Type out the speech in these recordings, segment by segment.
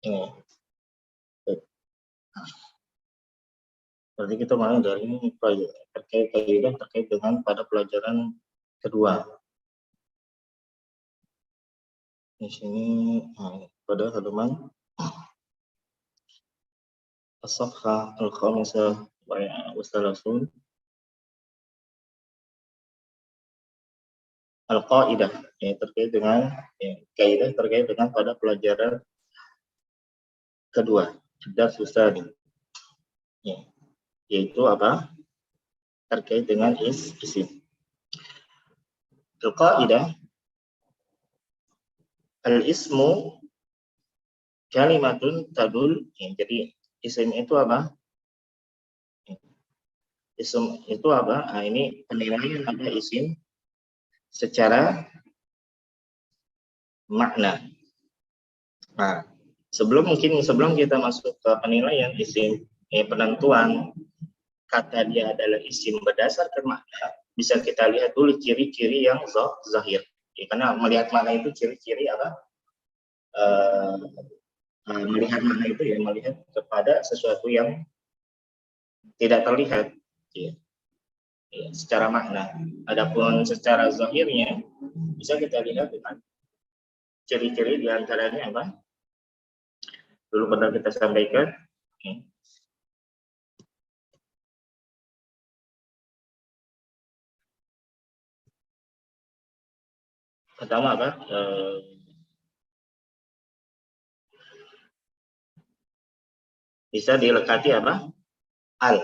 Ini. Berarti kita mulai dari terkait dengan pada pelajaran kedua. Di sini pada halaman as-safhah al-khamisah wa salasun al-qaidah, terkait dengan kaidah terkait dengan pada pelajaran kedua, dars tsani, yaitu apa? Terkait dengan isim. Al-qaidah al-ismu kalimatun tadul, jadi isim itu apa? Isim itu apa? Nah, ini penilaian ada isim secara makna. Nah, sebelum kita masuk ke penilaian isim, penentuan kata dia adalah isim berdasarkan makna, bisa kita lihat dulu ciri-ciri yang zahir. Karena melihat makna itu ciri-ciri apa? Melihat makna itu melihat kepada sesuatu yang tidak terlihat secara makna. Adapun secara zahirnya bisa kita lihat dengan ciri-ciri diantaranya apa? Dulu pernah kita sampaikan. Pertama apa? Bisa dilekati apa? Al.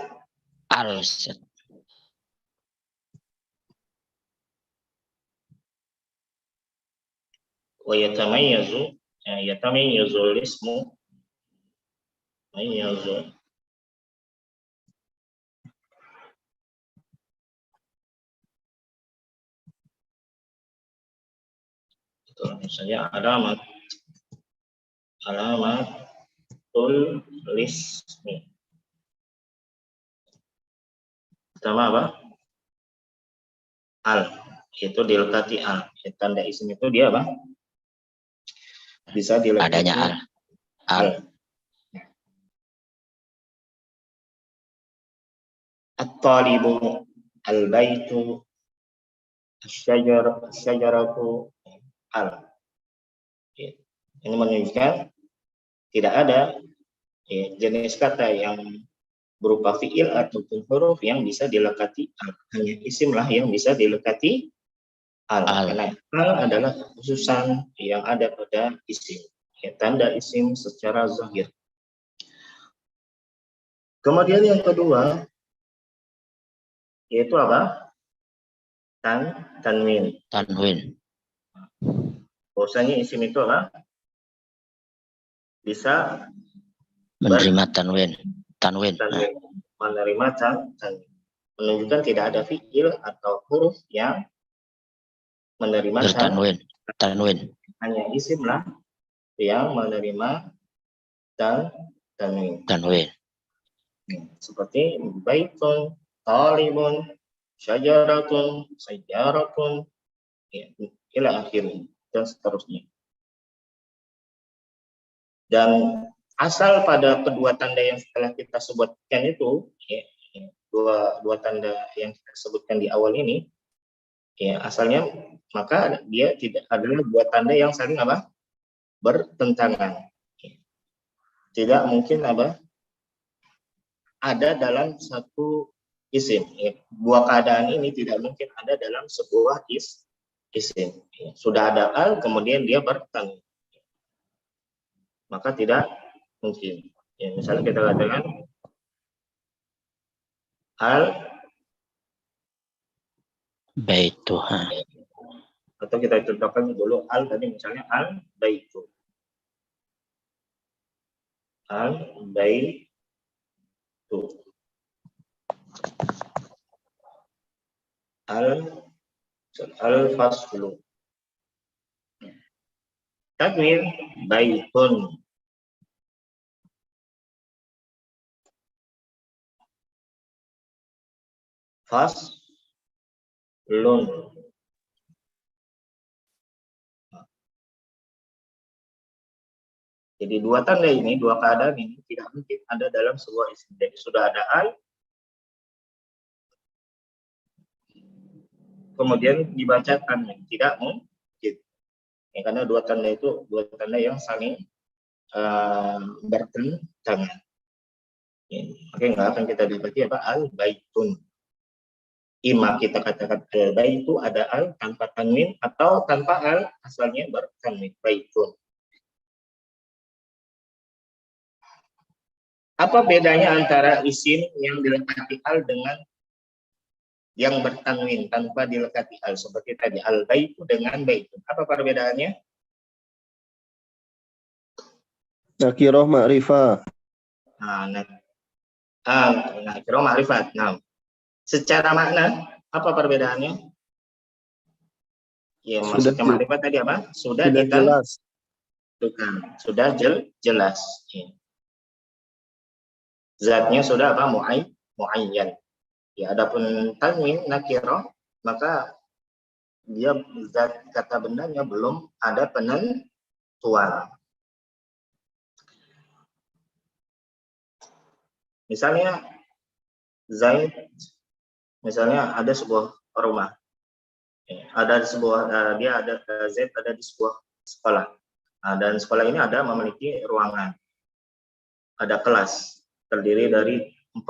Wa yatamayyazu al-ismu mayyazu itu misalnya alamatul ismi. Pertama apa? Al, itu dilekati al. Tanda isim itu dia apa? Bisa dilekati adanya al. At-talibu, al-baitu, asyajaratu, al. Ini menunjukkan tidak ada jenis kata yang berupa fiil ataupun huruf yang bisa dilekati al. Hanya isimlah yang bisa dilekati al. Karena al adalah khususan yang ada pada isim. Tanda isim secara zahir. Kemudian yang kedua yaitu apa? Tanwin. Bahwasanya isim itu apa? Bisa menerima tanwin. Menerima tanwin. Menunjukkan tidak ada fiil atau huruf yang menerima tanwin. Hanya isimlah yang menerima tanwin. Seperti baitun, talibun, syajaratun, sayyaratun, ila akhirnya dan seterusnya. Dan asal pada kedua tanda yang setelah kita sebutkan itu, dua tanda yang kita sebutkan di awal ini, asalnya maka dia tidak adalah dua tanda yang saling apa? Bertentangan. Tidak mungkin apa? Ada dalam satu isim. Dua keadaan ini tidak mungkin ada dalam sebuah isim. Sudah ada al, kemudian dia bertanwin. Maka tidak mungkin. Misalnya kita katakan al baitu. Atau kita contohkan dulu al tadi, misalnya al baitu. Al baitu. Al faslu. Tanwin baitun. Faslun. Jadi dua tanda ini, dua keadaan ini tidak mungkin ada dalam sebuah isim. Jadi sudah ada al, kemudian dibaca tanwin, tidak mungkin. Ya, karena dua tanda itu dua tanda yang saling bertentangan. Ya, oke, nggak akan kita dapati apa al-baitun. Ima kita katakan al-bait itu ada al tanpa tanwin atau tanpa al asalnya bertanwin baitun. Apa bedanya antara isim yang dilekati al dengan yang bertanwin tanpa dilekati al? Seperti tadi al-baitu dengan baitun. Apa perbedaannya? Nakirah ma'rifah. Nakirah ma'rifat. Nah, secara makna apa perbedaannya? Ya, maksudnya ma'rifat tadi apa? Sudah jelas. Sudah jelas. Ya. Zatnya sudah apa? Muayyan. Ya, adapun tanwin nakirah, maka dia zat kata bendanya belum ada penentuan. Misalnya Zaid, misalnya ada sebuah rumah, ada sebuah Zaid ada di sebuah sekolah, dan sekolah ini memiliki ruangan, ada kelas terdiri dari 4.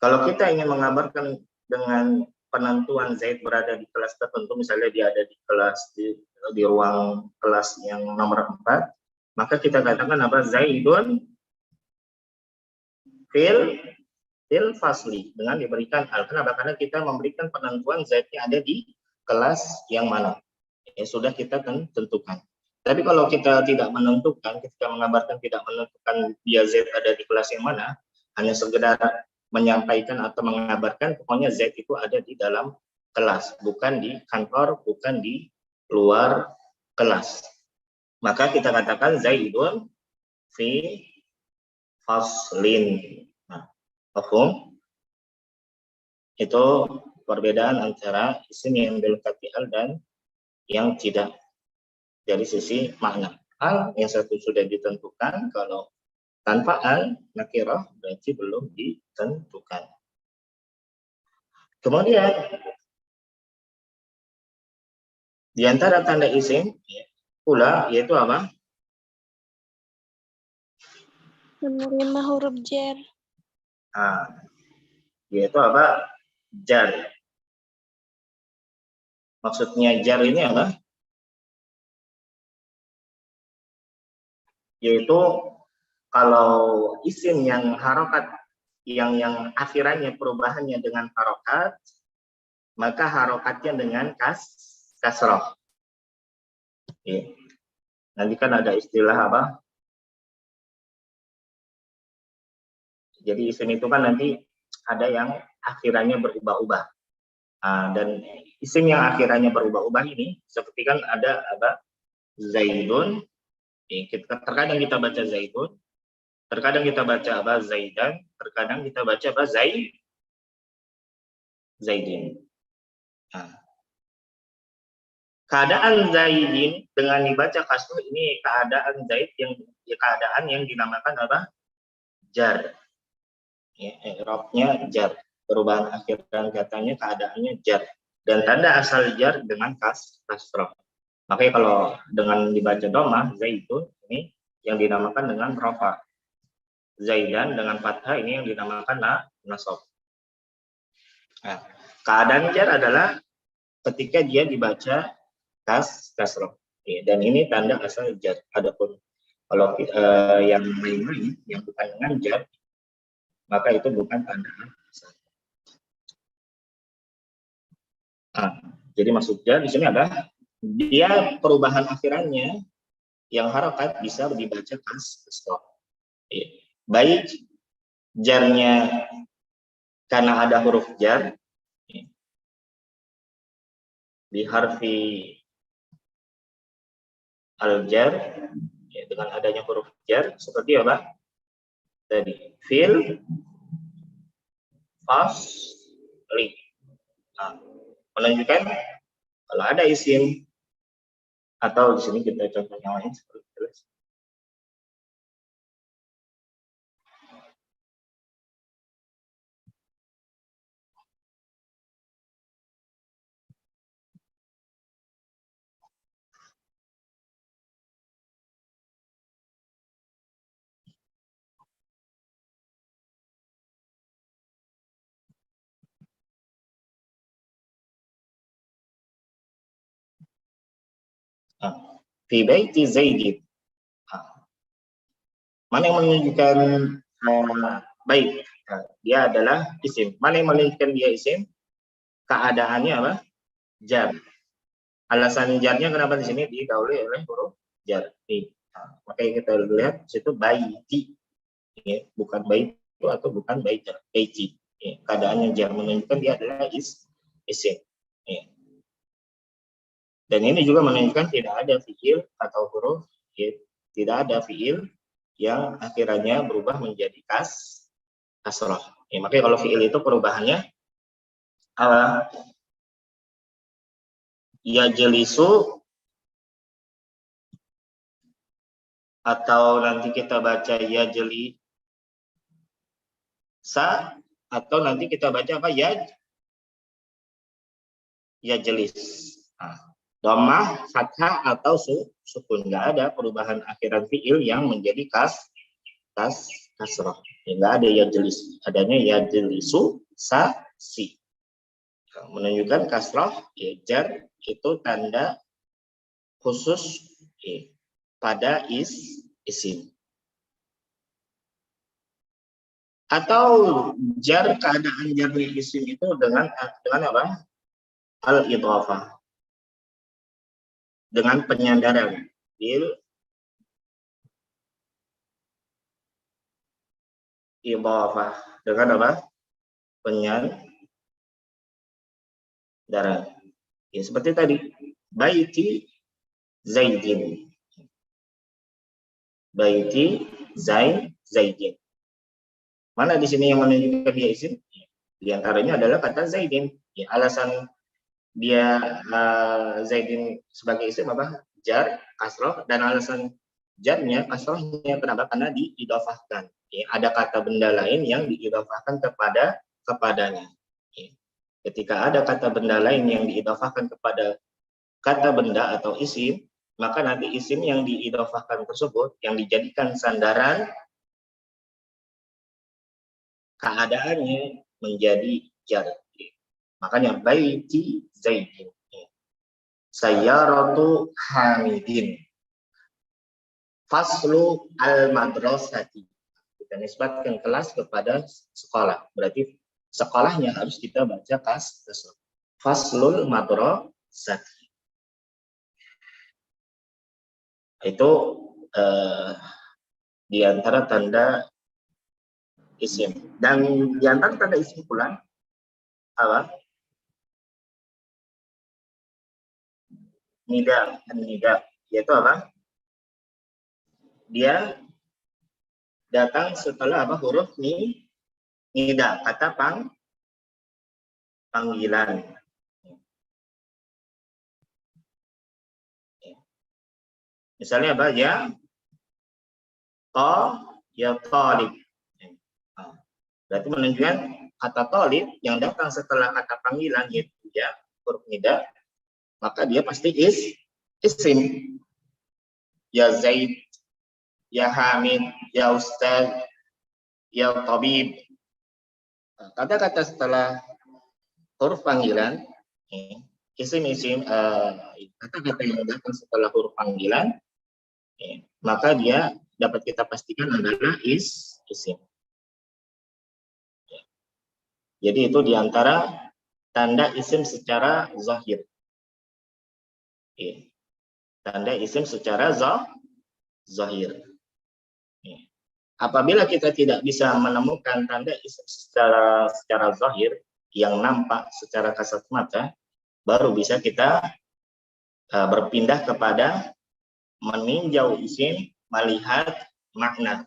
Kalau kita ingin mengabarkan dengan penentuan Zaid berada di kelas tertentu, misalnya dia ada di kelas di ruang kelas yang nomor 4, maka kita katakan apa? Zaidun fil fasli dengan diberikan al. Kenapa? Karena kita memberikan penentuan Zaidnya ada di kelas yang mana. Ya, sudah kita tentukan. Tapi kalau kita tidak menentukan, ketika mengabarkan tidak menentukan dia Z ada di kelas yang mana, hanya sekedar menyampaikan atau mengabarkan, pokoknya Z itu ada di dalam kelas, bukan di kantor, bukan di luar kelas. Maka kita katakan Zaidun fi faslin. Nah, paham? Itu perbedaan antara isim yang dilekati al dan yang tidak. Dari sisi makna, al yang satu sudah ditentukan, kalau tanpa al nakirah berarti belum ditentukan. Kemudian di antara tanda isim pula yaitu apa? Menerima huruf jar. Yaitu apa? Jar. Maksudnya jar ini apa? Yaitu kalau isim yang harokat yang akhirannya perubahannya dengan harokat, maka harokatnya dengan kasroh. Ya. Nanti kan ada istilah apa? Jadi isim itu kan nanti ada yang akhirannya berubah-ubah. Dan isim yang akhirannya berubah-ubah ini seperti kan ada apa? Zaidun. Terkadang kita baca Zaidun, terkadang kita baca apa? Zaidan, terkadang kita baca apa? Zaidin. Keadaan Zaidin dengan dibaca kasroh ini keadaan Zaid keadaan yang dinamakan apa? Jar. Ya, i'rabnya jar. Perubahan akhir dan katanya keadaannya jar. Dan tanda asal jar dengan kasroh. Makanya kalau dengan dibaca domah, Zaidun ini yang dinamakan dengan rofa. Zaidan dengan fathah ini yang dinamakan nasab. Nah, keadaan jar adalah ketika dia dibaca kasroh. Ya, dan ini tanda asal jar. Adapun kalau yang lain yang bukan dengan jar, maka itu bukan tanda asal. Jadi maksud jar di sini adalah dia perubahan akhirannya yang harokat bisa dibaca kasroh. Ya. Baik jarnya karena ada huruf jar ya, di harfi al-jar ya, dengan adanya huruf jar seperti apa? Tadi fil fasli. Menunjukkan kalau ada isim atau di sini kita contoh yang lain seperti adalah isim. Fi baiti Zaidin. Mana yang menunjukkan baik? Dia adalah isim. Mana yang menunjukkan dia isim? Keadaannya apa? Jar. Alasan jarnya kenapa di sini didahului oleh huruf jar. Makanya kita lihat situ baiti, ya, bukan baitu atau bukan baiti. Ya, keadaannya jar menunjukkan dia adalah isim. Ya. Dan ini juga menunjukkan tidak ada fiil atau huruf, ya, tidak ada fiil yang akhirnya berubah menjadi kasroh. Ya, makanya kalau fiil itu perubahannya apa? Ya jelisu, atau nanti kita baca ya jeli sa, atau nanti kita baca apa ya jelis. Dhammah, fathah atau sukun. Nggak ada perubahan akhiran fiil yang menjadi kasroh. Nggak ada ya jelis, adanya ya jelisu sa si. Menunjukkan kasroh, ya, jar itu tanda khusus, ya, pada isim. Atau jar, keadaan jarnya isim itu dengan apa? Al-idhafah. Dengan penyandaran. Idhafah. Dengan apa? Penyandaran. Ya, seperti tadi. Baiti Zaidin. Baiti Zaidin. Mana di sini yang menunjukkan dia isim? Di antaranya adalah kata Zaidin. Ya, alasan dia Zaidin sebagai isim apa? Jar, kasroh, dan alasan jarnya, kasrohnya kenapa? Karena diidhafahkan. Ya, ada kata benda lain yang diidhafahkan kepadanya. Ya. Ketika ada kata benda lain yang diidhafahkan kepada kata benda atau isim, maka nanti isim yang diidhafahkan tersebut yang dijadikan sandaran, keadaannya menjadi jar. Makanya baiti Zaidin, sayyaratu Hamidin, faslu al-madrasati. Kita nisbatkan kelas kepada sekolah. Berarti sekolahnya harus kita baca kasroh. Faslul madrasati. Itu di antara tanda isim. Dan di antara tanda isim pula apa? Nida, yaitu apa? Dia datang setelah apa? Huruf nida, kata panggilan. Misalnya apa? Ya talib. Berarti menunjukkan kata talib yang datang setelah kata panggilan, yaitu ya huruf nida, maka dia pasti isim. Ya Zaid, ya Hamid, ya Ustaz, ya Tabib. Kata-kata setelah huruf panggilan, isim-isim, kata-kata yang datang setelah huruf panggilan, maka dia dapat kita pastikan adalah isim. Jadi itu diantara tanda isim secara zahir. Tanda isim secara zahir. Apabila kita tidak bisa menemukan tanda isim secara zahir yang nampak secara kasat mata, baru bisa kita berpindah kepada meninjau isim, melihat makna.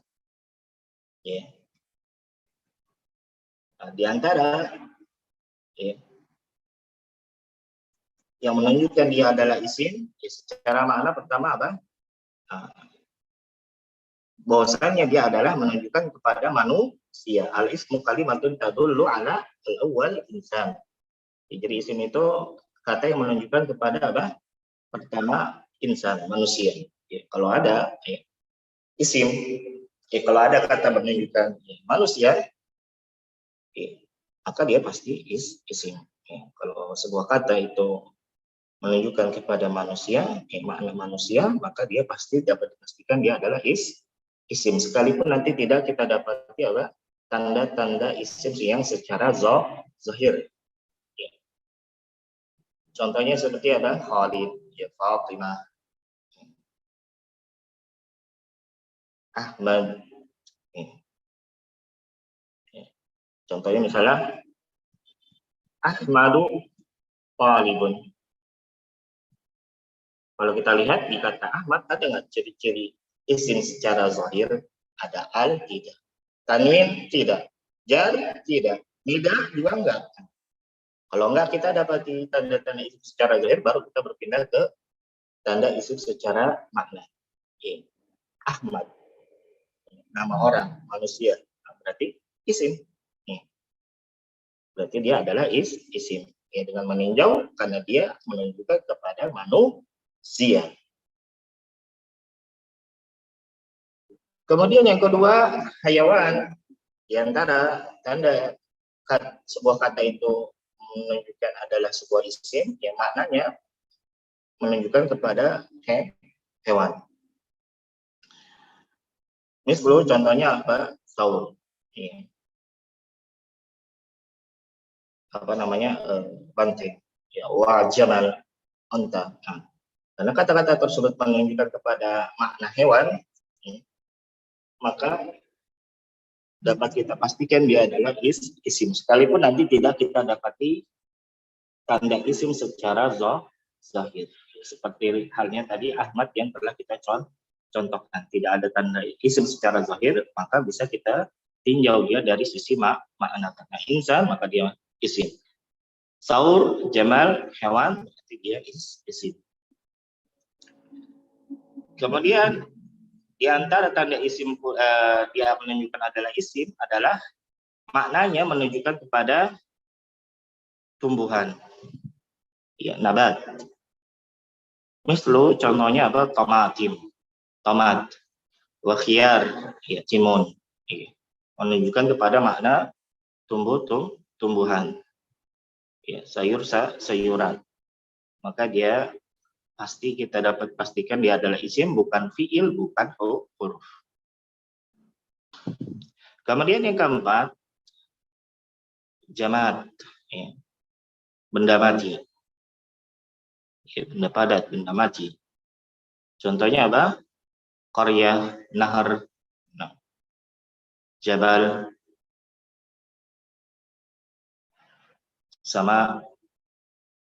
Di antara yang menunjukkan dia adalah isim, secara makna pertama apa? bahwasanya dia adalah menunjukkan kepada manusia. Al-ismu kalimatun tadullu ala al-awwal insan. Jadi isim itu kata yang menunjukkan kepada apa? Pertama insan, manusia. Ya, kalau ada isim, kalau ada kata menunjukkan manusia, maka dia pasti isim. Kalau sebuah kata itu menunjukkan kepada manusia, makna manusia, maka dia pasti dapat dipastikan dia adalah isim. Sekalipun nanti tidak kita dapati apa? Tanda-tanda isim yang secara zahir. Ya. Contohnya seperti apa? Khalid, ya, Fatimah, Ahmad. Contohnya misalnya Ahmadu talibun. Kalau kita lihat di kata Ahmad ada nggak ciri-ciri isim secara zahir? Ada al, tidak. Tanwin, tidak. Jar, tidak. Nida juga enggak. Kalau enggak kita dapati tanda-tanda isim secara zahir, baru kita berpindah ke tanda isim secara makna. Ahmad, nama orang, manusia. Berarti isim. Berarti dia adalah isim. Ya, dengan meninjau karena dia menunjukkan kepada manusia. Kemudian yang kedua, hayawan. Di antara tanda sebuah kata itu menunjukkan adalah sebuah isim, yang maknanya menunjukkan kepada hewan. Misalnya contohnya apa? Saur. Apa namanya? Banteng. Ya, wajamal, unta. Karena kata-kata tersebut menunjukkan kepada makna hewan, maka dapat kita pastikan dia adalah isim. Sekalipun nanti tidak kita dapati tanda isim secara zahir. Seperti halnya tadi Ahmad yang telah kita contohkan. Tidak ada tanda isim secara zahir, maka bisa kita tinjau dia dari sisi makna. Karena insan, maka dia isim. Saur, jamal, hewan, berarti dia isim. Kemudian di antara tanda isim dia menunjukkan adalah isim adalah maknanya menunjukkan kepada tumbuhan. Ya, nabat. Mislu contohnya apa? Tomat, wakhiyar, ya, timun. Ya, menunjukkan kepada makna tumbuhan. Ya, sayuran. Maka dia pasti kita dapat pastikan dia adalah isim, bukan fiil, bukan huruf. Kemudian yang keempat, jamad, ya, benda mati. Ya, benda padat, benda mati. Contohnya apa? Qarya, nahar, jabal, sama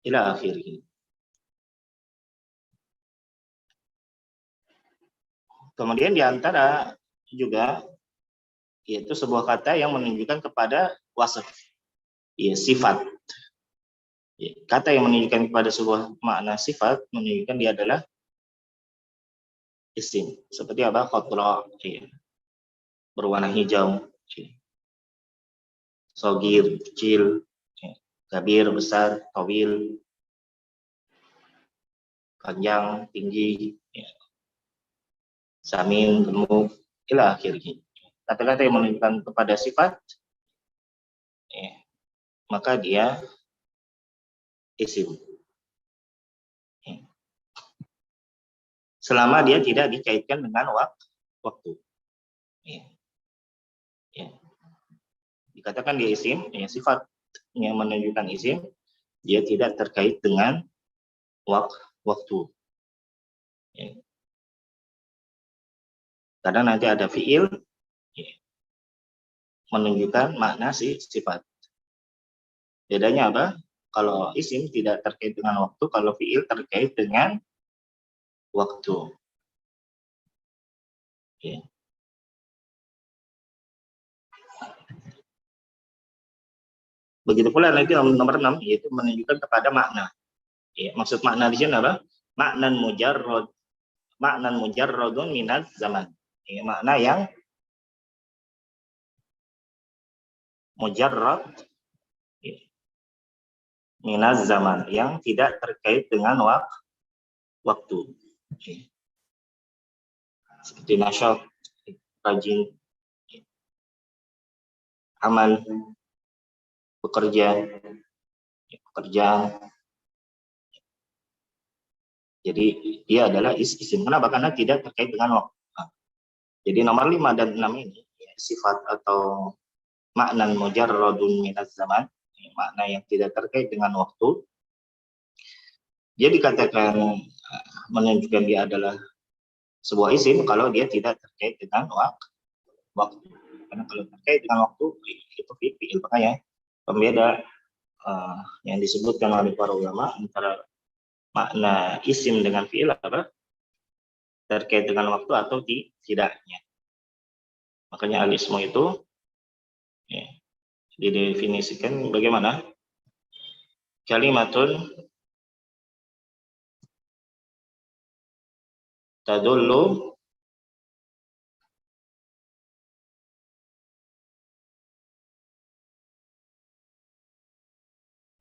ila akhirnya. Kemudian diantara juga yaitu sebuah kata yang menunjukkan kepada wasf, ya, sifat. Ya, kata yang menunjukkan kepada sebuah makna sifat menunjukkan dia adalah isim. Seperti apa? Khadra, ya, berwarna hijau. Ya. Sogir, kecil. Ya. Kabir, besar. Tawil, panjang, tinggi. Ya. Samin, gemuk, ila akhirnya. Kata-kata yang menunjukkan kepada sifat, ya, maka dia isim. Ya. Selama dia tidak dikaitkan dengan waktu. Ya. Ya. Dikatakan dia isim, ya, sifat yang menunjukkan isim, dia tidak terkait dengan waktu. Ya. Karena nanti ada fiil, ya, menunjukkan makna sifat. Bedanya apa? Kalau isim tidak terkait dengan waktu, kalau fiil terkait dengan waktu. Ya. Begitu pula nanti nomor 6, yaitu menunjukkan kepada makna. Ya, maksud makna di sini apa? Maknan mujarradun minaz zaman. makna yang mujarrad minaz zaman, yang tidak terkait dengan waktu. Seperti nasyat, rajin, amal, bekerja, pekerjaan. Jadi dia adalah isim. Kenapa? Karena tidak terkait dengan waktu. Jadi nomor 5 dan 6 ini sifat atau makna mujarradun minaz zaman, makna yang tidak terkait dengan waktu. Dia dikatakan menunjukkan dia adalah sebuah isim kalau dia tidak terkait dengan waktu. Karena kalau terkait dengan waktu itu fi'il. Makanya pembeda yang disebutkan oleh para ulama antara makna isim dengan fi'il apa? Terkait dengan waktu atau tidaknya. Makanya al-ismu itu didefinisikan bagaimana? Kalimatun tadullu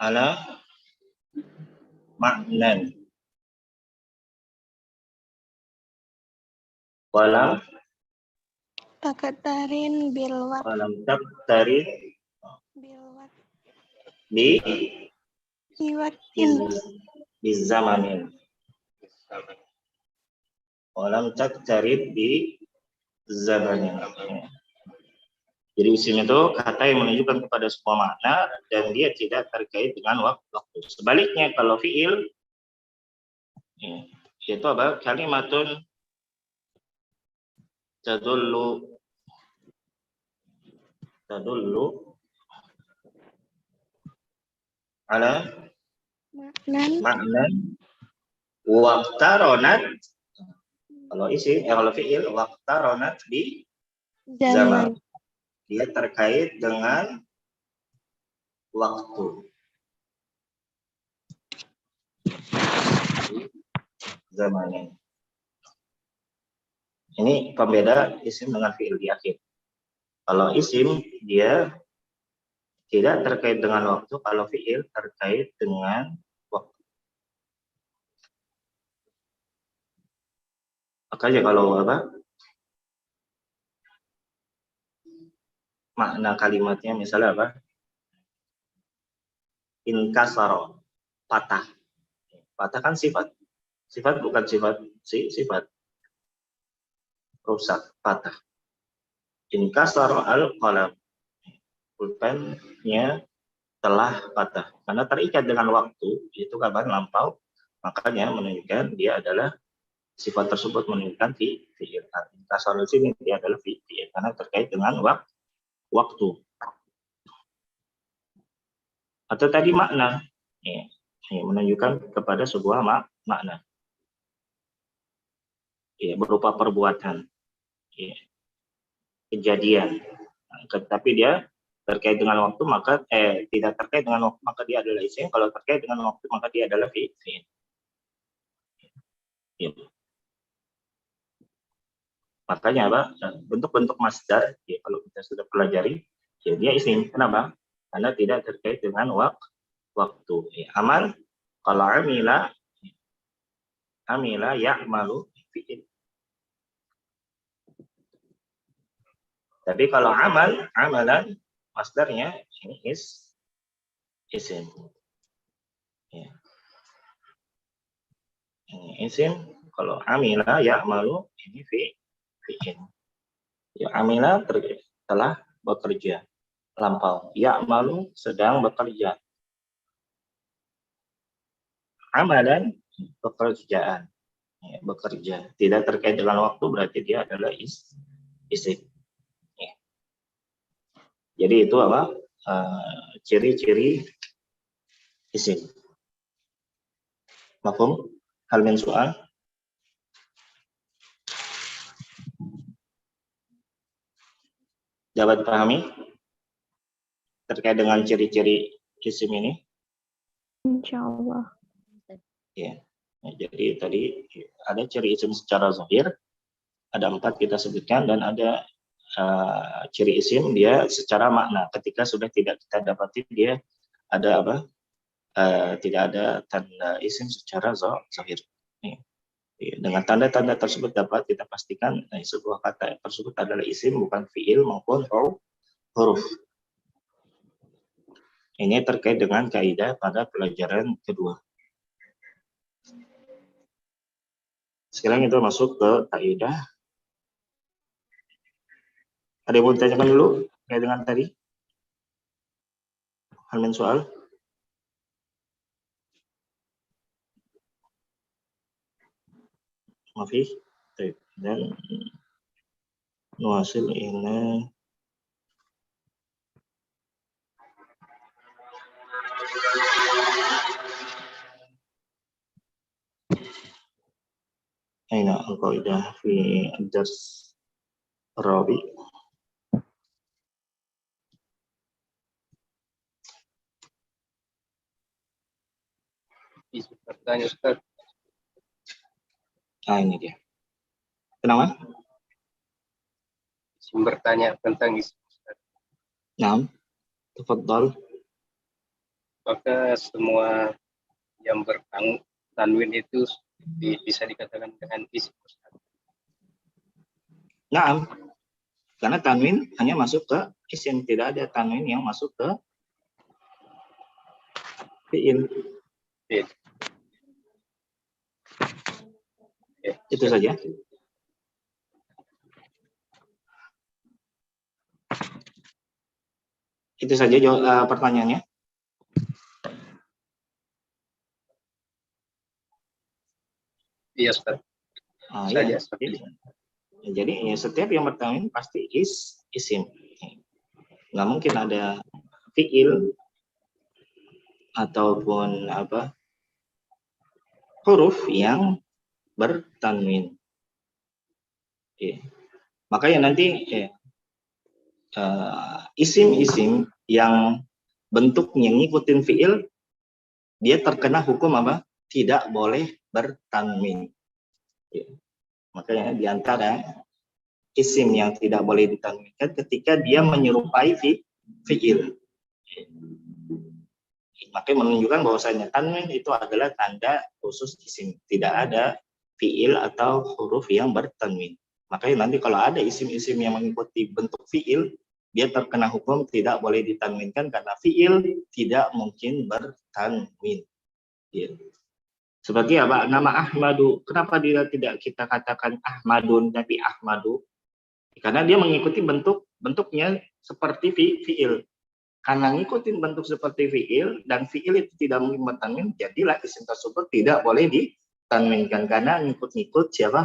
ala maknan walam Takatarin bilwak taktarin bilwak bi iwakin zamanin walam taktarin bi zamanin. Jadi isim itu kata yang menunjukkan kepada sebuah makna dan dia tidak terkait dengan waktu. Sebaliknya kalau fi'il itu apa? Kalimatun tadullu ala maknan waqtaronat. Kalau isim, kalau fi'il waqtaronat bi zaman. Dia terkait dengan waktu. Zamannya. Ini pembeda isim dengan fi'il di akhir. Kalau isim dia tidak terkait dengan waktu, kalau fi'il terkait dengan waktu. Makanya kalau apa? Makna kalimatnya misalnya apa? Inkasaro, patah. Patah kan sifat. Sifat bukan sifat rusak, patah. Inkasaro al-qalam. Pulpennya telah patah. Karena terikat dengan waktu, itu kapan lampau, makanya menunjukkan dia adalah sifat tersebut menunjukkan fi'il. Inkasaro di sini dia adalah fi'il karena terkait dengan waktu. Atau tadi makna, menunjukkan kepada sebuah makna. Berupa perbuatan, kejadian. Tetapi dia terkait dengan waktu, maka tidak terkait dengan waktu, maka dia adalah isim. Kalau terkait dengan waktu, maka dia adalah fi'il. Makanya apa? Bentuk-bentuk masdar, kalau kita sudah pelajari, dia isim. Kenapa? Karena tidak terkait dengan waktu. Amal, kalau amila ya'malu fi'il. Tapi kalau amalan, masdarnya ini isim. Ini isim. Kalau amila ya'malu ini fi'il. Amila telah bekerja, lampau. Ya'malu sedang bekerja. Amalan pekerjaan, bekerja. Tidak terkait dengan waktu berarti dia adalah isim. Jadi itu apa? Ciri-ciri isim. Mafhum? Hal min soal? Dapat dipahami terkait dengan ciri-ciri isim ini? Insyaallah. Ya. Jadi tadi ada ciri isim secara zahir, Ada 4 kita sebutkan, dan ada ciri isim dia secara makna. Ketika sudah tidak kita dapati dia ada apa? Tidak ada tanda isim secara zahir. Dengan tanda-tanda tersebut dapat kita pastikan sebuah kata tersebut adalah isim, bukan fiil maupun huruf. Ini terkait dengan kaidah pada pelajaran kedua. Sekarang kita masuk ke kaidah. Ada yang mau ditanyakan dulu terkait dengan tadi? Hal soal? Mafi? Dan nuasil ini aina al-qaidah fi ad-dars ar-rabi. Izin bertanya Ustaz. Ini dia. Kenapa? Izin bertanya tentang isim Ustaz. Naam. Tafadhal. Apakah semua yang bertanwin itu bisa dikatakan dengan isim Ustaz? Naam. Karena tanwin hanya masuk ke isim, tidak ada tanwin yang masuk ke fiil. Iya. Itu saja. Itu saja pertanyaannya. Iya Ustaz. Iya. Saja. Jadi setiap yang bertanwin pasti isim. Nggak mungkin ada fiil ataupun apa huruf yang bertanwin. Makanya nanti isim-isim yang bentuknya ngikutin fiil, dia terkena hukum apa? Tidak boleh bertanwin. Makanya di antara isim yang tidak boleh ditanwinkan ketika dia menyerupai fiil. Makanya menunjukkan bahwasanya tanwin itu adalah tanda khusus isim. Tidak ada fiil atau huruf yang bertanwin. Makanya nanti kalau ada isim-isim yang mengikuti bentuk fiil, dia terkena hukum tidak boleh ditanwinkan karena fiil tidak mungkin bertanwin. Seperti apa? Nama Ahmadu. Kenapa dia tidak kita katakan Ahmadun tapi Ahmadu? Karena dia mengikuti bentuknya seperti fiil. Karena ngikutin bentuk seperti fiil dan fiil itu tidak mungkin bertanwin, jadilah isim tersebut tidak boleh ditanwinkan karena ngikut-ngikut siapa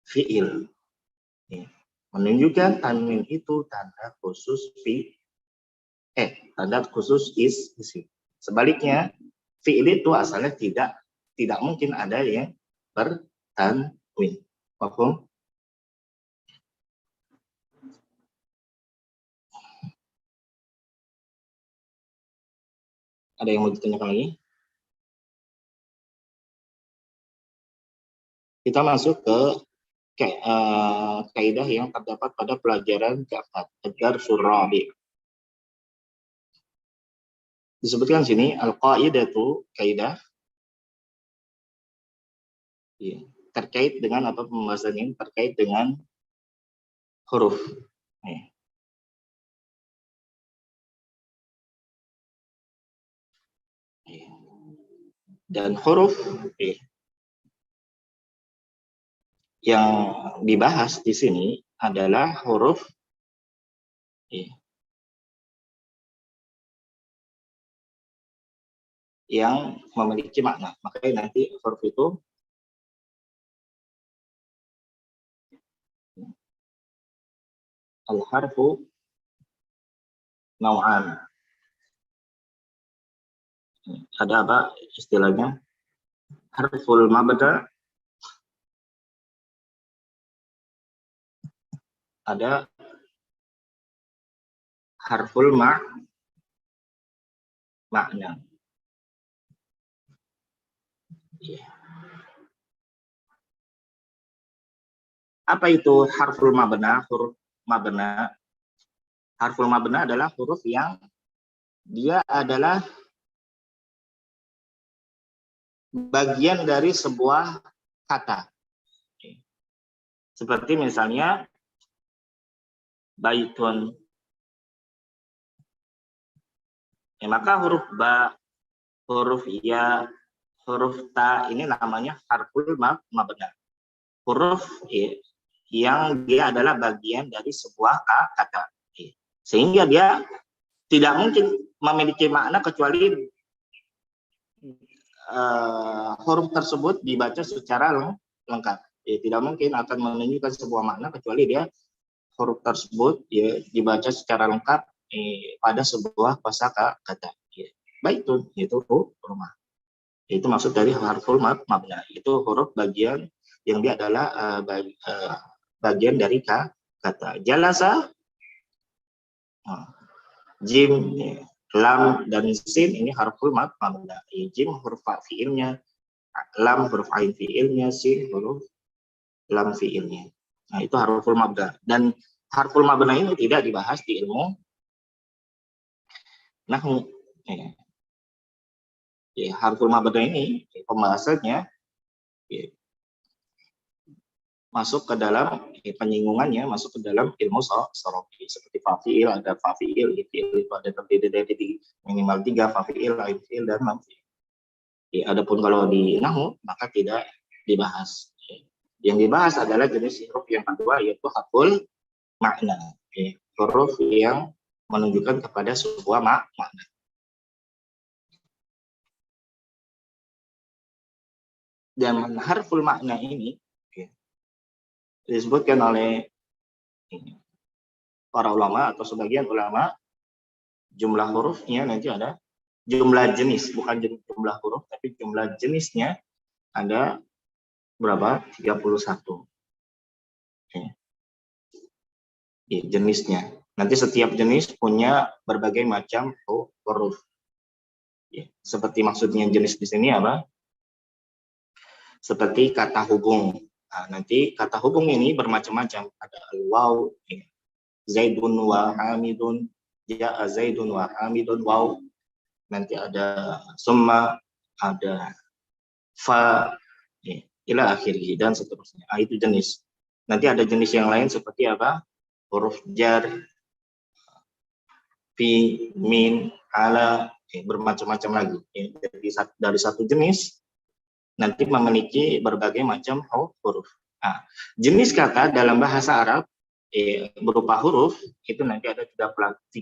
fiil. Menunjukkan tanwin itu tanda khusus tanda khusus isim. Sebaliknya fiil itu asalnya tidak mungkin ada yang bertanwin. Paham? Ada yang mau ditanyakan lagi? Kita masuk ke kaidah yang terdapat pada pelajaran keempat, ad-darsul rabi'. Disebutkan sini al-qaidatu kaidah terkait dengan apa pembahasan ini terkait dengan huruf. Dan huruf yang dibahas di sini adalah huruf yang memiliki makna. Makanya nanti huruf itu al-harfu nau'an. Ada apa istilahnya? Harful mabda, ada harful makna. Apa itu harful mabna? Huruf mabna. Harful mabna adalah huruf yang dia adalah bagian dari sebuah kata. Seperti misalnya baitun. Ya, maka huruf ba, huruf ya, huruf ta ini namanya harful mabna. Huruf yang dia adalah bagian dari sebuah kata. Sehingga dia tidak mungkin memiliki makna kecuali huruf tersebut dibaca secara lengkap. Tidak mungkin akan menunjukkan sebuah makna kecuali dia huruf tersebut dibaca secara lengkap pada sebuah kosakata. Baik itu rumah. Itu maksud dari harful mabna. Itu huruf bagian yang dia adalah bagian dari kata. Jalasa, jim, lam dan sin ini harful mabna. Jim huruf fiilnya, lam huruf ain fiilnya, sin huruf lam fiilnya. Nah, itu harful mabna. Dan harful mabna ini tidak dibahas di ilmu nahwu. Harful mabna ini pembahasannya masuk ke dalam penyinggungannya masuk ke dalam ilmu sorofi seperti fa'il, ada fa'il itu ada terdiri dari minimal 3 fa'il, ain fi'il dan lam fi'il. Adapun kalau di nahwu maka tidak dibahas. Yang dibahas adalah jenis huruf yang kedua yaitu harful makna. Huruf yang menunjukkan kepada sebuah makna. Dan harful makna ini disebutkan oleh para ulama atau sebagian ulama, jumlah hurufnya nanti ada jumlah jenis, bukan jumlah huruf tapi jumlah jenisnya ada berapa? 31. Jenisnya. Nanti setiap jenis punya berbagai macam huruf. Seperti maksudnya jenis di sini apa? Seperti kata hubung. Nah, nanti kata hubung ini bermacam-macam. Ada al-waw, zaidun wa hamidun, ja'a zaidun wa hamidun, waw. Nanti ada summa, ada fa, ila akhirih, dan seterusnya. Itu jenis. Nanti ada jenis yang lain seperti apa? Huruf jar, fi, min, ala, bermacam-macam lagi. Jadi dari satu jenis nanti memiliki berbagai macam huruf. Nah, jenis kata dalam bahasa Arab berupa huruf itu nanti ada 31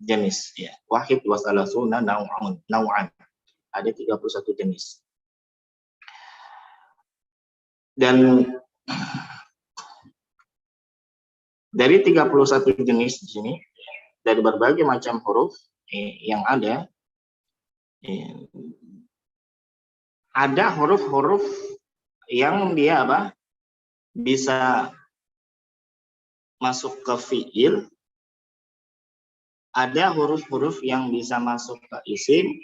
jenis. Wahid wa salasuna naw'an. Ada 31 jenis. Dan dari 31 jenis di sini, dari berbagai macam huruf yang ada huruf-huruf yang dia apa? Bisa masuk ke fiil, ada huruf-huruf yang bisa masuk ke isim,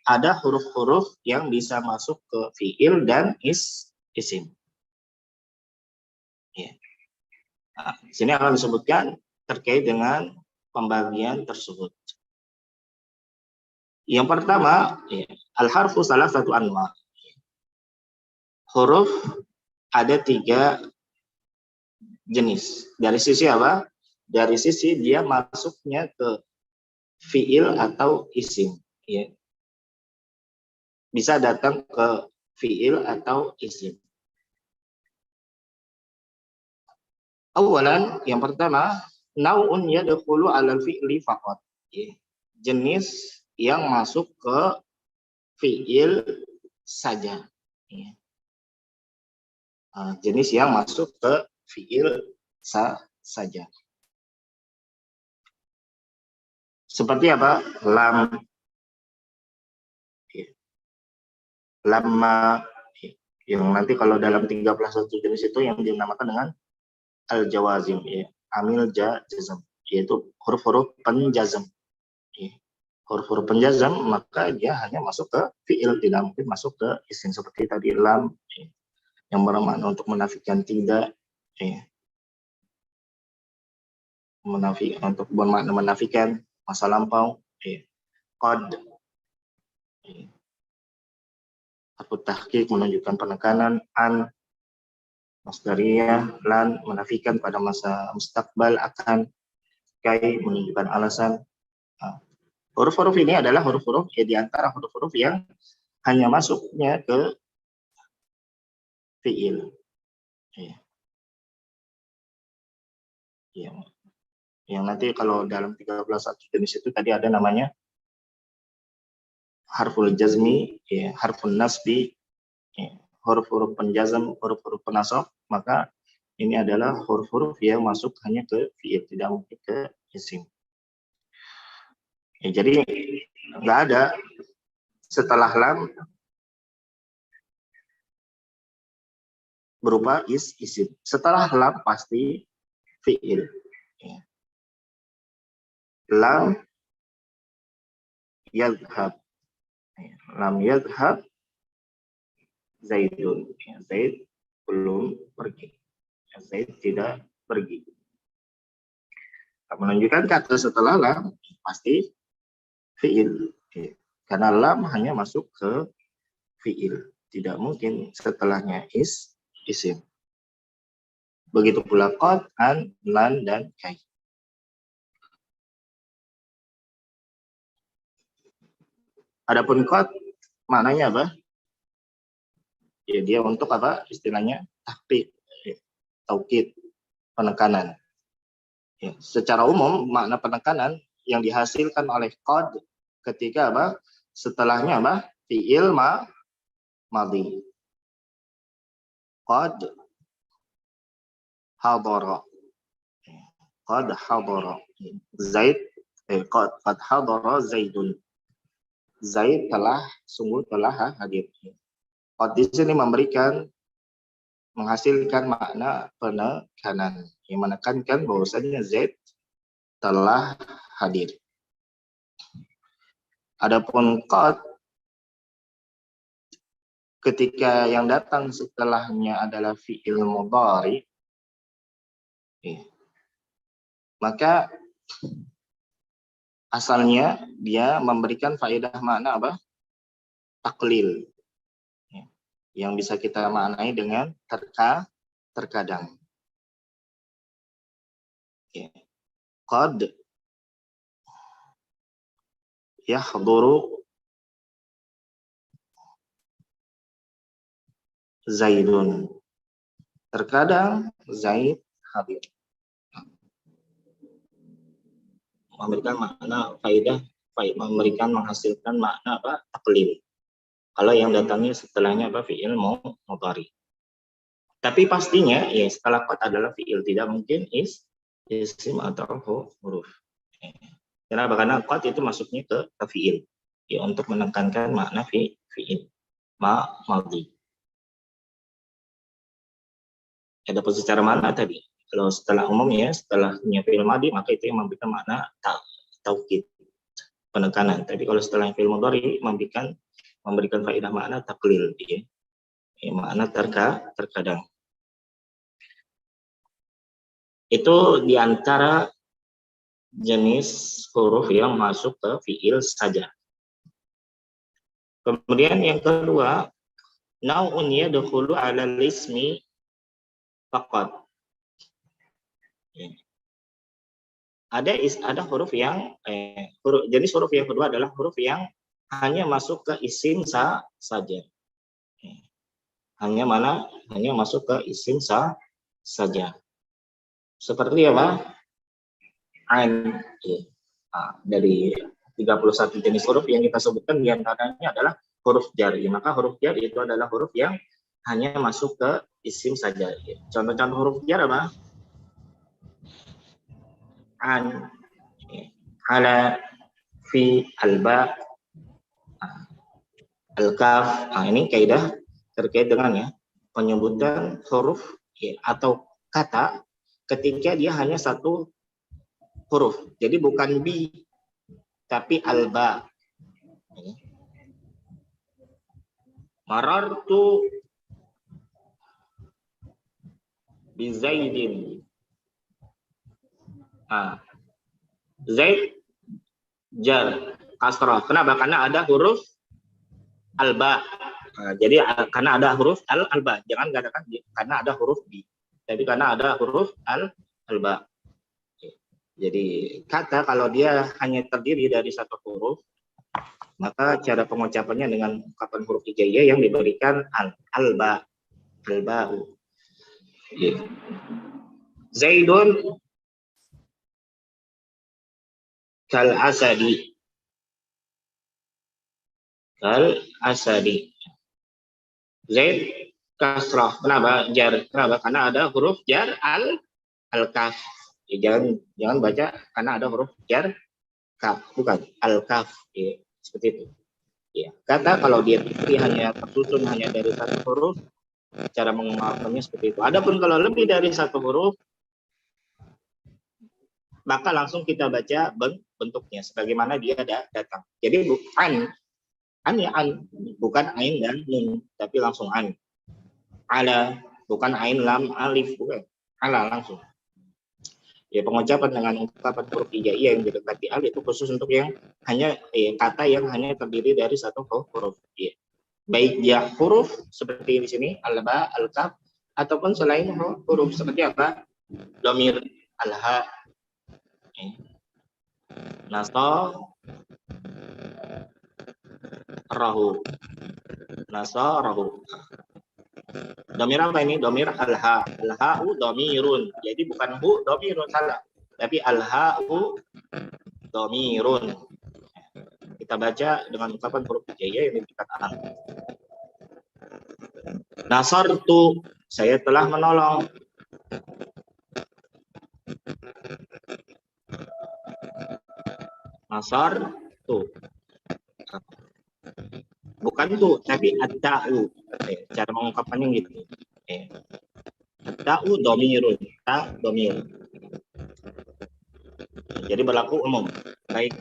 ada huruf-huruf yang bisa masuk ke fiil dan isim. Nah, di sini akan disebutkan terkait dengan pembagian tersebut. Yang pertama, al-harfu salah satu anwa. Huruf ada 3 jenis. Dari sisi apa? Dari sisi dia masuknya ke fiil atau isim. Bisa datang ke fiil atau isim. Awalan, yang pertama, nau'un yadkhulu 'alal fi'li faqat. Jenis yang masuk ke fiil saja. Jenis yang masuk ke fiil saja. Seperti apa? Lam, lamma, yang nanti kalau dalam 31 jenis itu yang dinamakan dengan al-jawazim, amil jazm, yaitu huruf-huruf penjazm. Huruf-huruf penjazm maka dia hanya masuk ke fiil, tidak mungkin masuk ke isim seperti tadi lam. yang bermakna untuk menafikan tidak, ya. Untuk bermakna menafikan masa lampau, ya. Qad, ya. Harfu tahqiq menunjukkan penekanan, an masdariyah, lan menafikan pada masa mustaqbal, akan, kai menunjukkan alasan. Nah, huruf-huruf ini adalah huruf-huruf ya, di antara huruf-huruf yang hanya masuknya ke fiil. Ya. Ya. Yang nanti kalau dalam 13 jenis itu tadi ada namanya harful jazmi, ya, harful nasbi, ya, huruf-huruf penjazam, huruf-huruf penasab, maka ini adalah huruf-huruf yang masuk hanya ke fiil, tidak mungkin ke isim. Ya, jadi nggak ada setelah lam berupa isim. Setelah lam pasti fiil. Ya. Lam yadhab. Ya. Lam yadhab Zaidun. Ya, Zaid belum pergi. Ya, Zaid tidak pergi. Menunjukkan kata setelah lam pasti fiil. Ya. Karena lam hanya masuk ke fiil. Tidak mungkin setelahnya isim. Begitu pula qad, an, lan, dan kai. Adapun qad maknanya apa? Ya, dia untuk apa? Istilahnya tahqiq, taukid, penekanan. Ya, secara umum makna penekanan yang dihasilkan oleh qad ketika apa? Setelahnya apa? Fi'il madhi. Qad hadara. Qad hadara. Zaid qad hadara Zaidun. Zaid sungguh telah hadir. Qad di sini menghasilkan makna penekanan, yang menekankan bahwasanya Zaid telah hadir. Adapun qad ketika yang datang setelahnya adalah fi'il mudhari, maka asalnya dia memberikan faedah makna apa? Taklil. Yang bisa kita maknai dengan terkadang. Qad yahduru Zaidun. Terkadang Zaid hadir. Memberikan makna faedah, menghasilkan makna apa? Taklil. Kalau yang datangnya setelahnya apa? Fi'il mudhari. Tapi pastinya ya setelah qad adalah fi'il, tidak mungkin isim atau huruf. Kenapa? Karena qad itu masuknya ke fi'il. Ya, untuk menekankan makna fi'il madhi. Adapun secara makna tadi, kalau setelah umumnya setelahnya fi'il madhi, maka itu yang memberikan makna taukid, penekanan. Tapi kalau setelah fi'il mudhari memberikan faedah makna taklil, ya, makna terkadang. Itu diantara jenis huruf yang masuk ke fi'il saja. Kemudian yang kedua, nau'un yadkhulu 'ala al-ismi faqat. Ada huruf yang jenis huruf yang kedua adalah huruf yang hanya masuk ke isim saja. Hanya masuk ke isim saja. Seperti apa? Ain. Dari 31 jenis huruf yang kita sebutkan diantaranya adalah huruf jar. Maka huruf jar itu adalah huruf yang hanya masuk ke isim saja. Contoh-contoh huruf jar apa? An, ala, fi, alba, al-kaf. Ini kaidah terkait dengan ya penyebutan huruf atau kata ketika dia hanya satu huruf. Jadi bukan bi, tapi alba. Marartu Bizaidin. Zaid jar kasrah. Kenapa? Karena ada huruf alba. Jadi karena ada huruf alba. Jangan katakan karena ada huruf bi. Tapi karena ada huruf alba. Jadi kata kalau dia hanya terdiri dari satu huruf, maka cara pengucapannya dengan ungkapan huruf hijaiyah yang diberikan alba. Alba'u. Zaidun kal asadi. Kal asadi. Zaid kasrah. Kenapa? Jar. Kenapa? Karena ada huruf jar al-kaf. Ya, jangan baca karena ada huruf jar kaf, bukan al-kaf. Ya, seperti itu. Ya, kata kalau dia hanya tersusun hanya dari satu huruf, cara mengungkapkannya seperti itu. Adapun kalau lebih dari satu huruf, maka langsung kita baca bentuknya sebagaimana dia datang. Jadi bukan ya bukan ain dan nun, tapi langsung an. Ala, bukan ain lam alif, bukan. Ala langsung. Ya, pengucapan dengan ungkapan huruf hijaiyah yang didekati al itu khusus untuk yang hanya kata yang hanya terdiri dari satu huruf. Ya. Baik dia huruf seperti di sini al-ba, al-kaf, ataupun selain huruf seperti apa? Domir, al-ha, naso, rahu, domir apa ini? Domir al-ha. Al-ha'u domirun. Jadi bukan hu domirun, salah. Tapi al-ha'u domirun. Kita baca dengan ungkapan huruf hijaiyah yang diberikan al. Nasartu, saya telah menolong. Nasartu. Bukan tu, tapi at-ta'u. Cara mengungkapkannya gitu. At-ta'u domirun. Ta domir. Jadi berlaku umum. Baik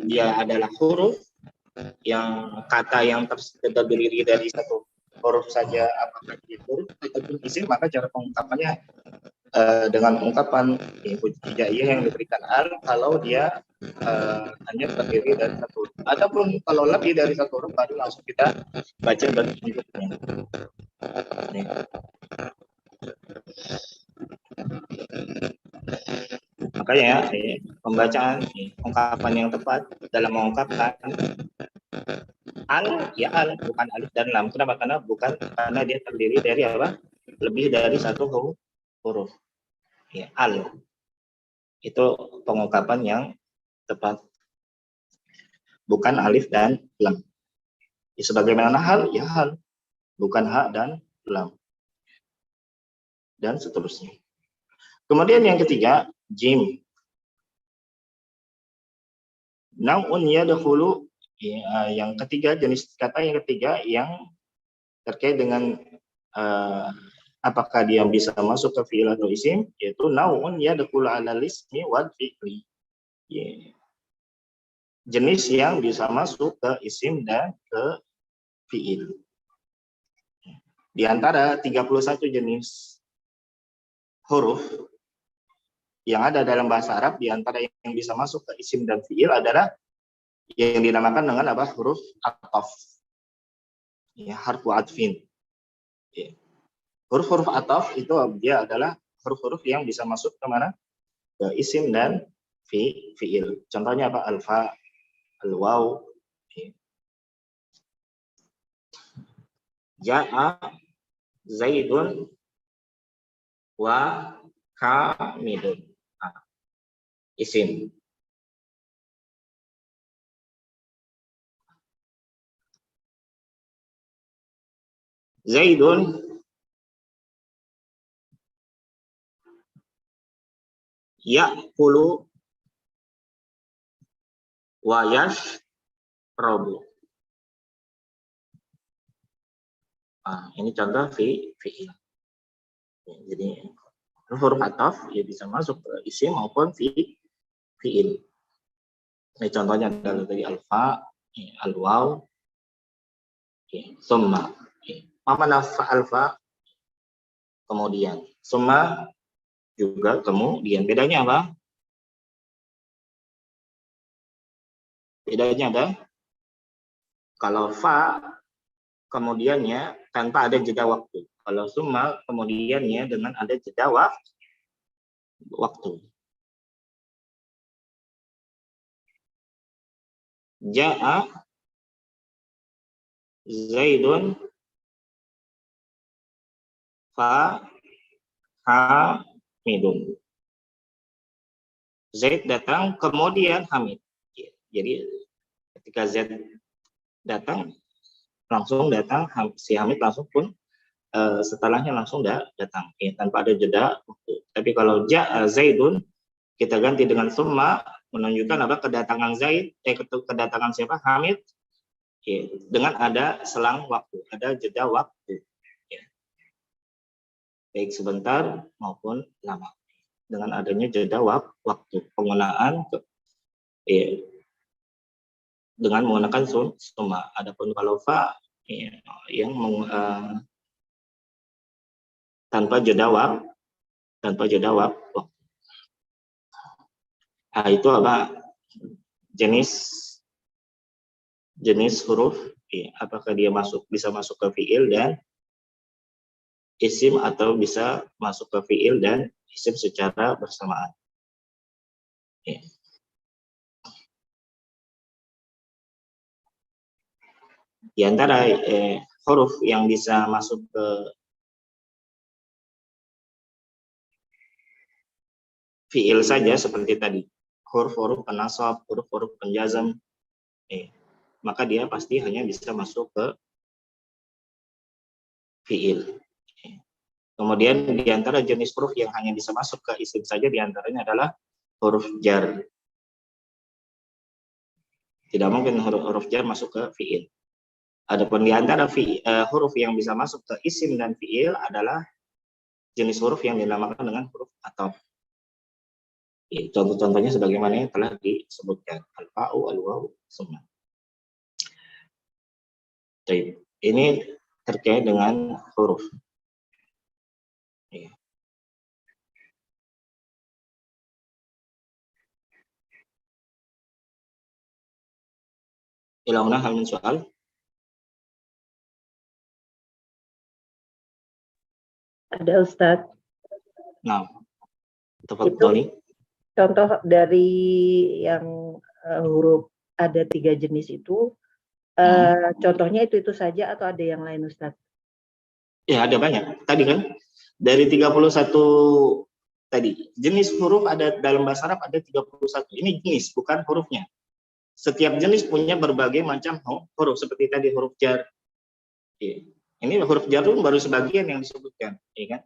dia adalah huruf yang kata yang terdiri dari satu huruf saja, apakah itu huruf ataupun isim, maka cara pengungkapannya dengan ungkapan hijaiyah yang diberikan al kalau dia hanya terdiri dari satu huruf. Adapun kalau lebih dari satu huruf baru langsung kita baca bentuknya. Makanya pembacaan ungkapan yang tepat dalam mengungkapkan al ya al, bukan alif dan lam. Kenapa? Karena dia terdiri dari apa? Lebih dari satu huruf. Ya, al. Itu pengungkapan yang tepat. Bukan alif dan lam. Ya, sebagaimana hal, ya hal. Bukan ha dan lam. Dan seterusnya. Kemudian yang ketiga, jim. Nau'un yadkhulu, yang ketiga, jenis kata yang ketiga yang terkait dengan apakah dia bisa masuk ke fi'il atau isim, yaitu nau'un yadkhulu 'ala al-ismi wal fi'li. Jenis yang bisa masuk ke isim dan ke fi'il. Di antara 31 jenis huruf yang ada dalam bahasa Arab, di antara yang bisa masuk ke isim dan fi'il adalah yang dinamakan dengan apa? Huruf ataf. Ya, harfu atfin. Ya. Huruf-huruf ataf itu dia adalah huruf-huruf yang bisa masuk ke mana? Ke isim dan fi'il. Contohnya apa? Alfa, al-waw. Ja'a Zaidun wa Hamidun. Isim. Zaidun ya'kulu wa yashrabu. Ini contoh fi'il. Jadi huruf ataf ya bisa masuk ke isim maupun fi'il. Ini contohnya adalah dari alfa, al-waw, summa. Apa nafsa alfa? kemudian. Summa juga kemudian. Bedanya apa? Bedanya apa? Kalau fa kemudiannya tanpa ada jeda waktu. Kalau summa kemudiannya dengan ada jeda waktu. Ja'a Zaidun fa Hamidun. Zaid datang kemudian Hamid. Jadi ketika Zaid datang langsung datang si Hamid langsung pun setelahnya langsung datang ya, tanpa ada jeda waktu. Tapi kalau ja'a Zaidun kita ganti dengan summa menunjukkan apa kedatangan Zaid kedatangan siapa Hamid ya, dengan ada selang waktu, ada jeda waktu ya. Baik sebentar maupun lama dengan adanya jeda waktu penggunaan ya, dengan menggunakan summa. Adapun kalau fa ya, yang tanpa jeda waktu. Nah, itu apa jenis huruf ya, apakah dia bisa masuk ke fiil dan isim atau bisa masuk ke fiil dan isim secara bersamaan ya. Di antara huruf yang bisa masuk ke fiil saja seperti tadi huruf-huruf penasab, huruf-huruf penjazam maka dia pasti hanya bisa masuk ke fiil. Kemudian di antara jenis huruf yang hanya bisa masuk ke isim saja di antaranya adalah huruf jar. Tidak mungkin huruf jar masuk ke fiil. Adapun di antara huruf yang bisa masuk ke isim dan fiil adalah jenis huruf yang dinamakan dengan huruf ataf. Contoh-contohnya sebagaimana yang telah disebutkan al-fa'u, al-wawu, summa. Ini terkait dengan huruf. Ilahuna hal min soal. Ada Ustadz. Nah, tafadhali. Contoh dari yang huruf ada 3 jenis itu, contohnya itu saja atau ada yang lain Ustadz? Ya ada banyak. Tadi kan dari 31 tadi jenis huruf ada dalam bahasa Arab ada 31. Ini jenis bukan hurufnya. Setiap jenis punya berbagai macam huruf seperti tadi huruf jar. Ini huruf jar baru sebagian yang disebutkan, ya kan?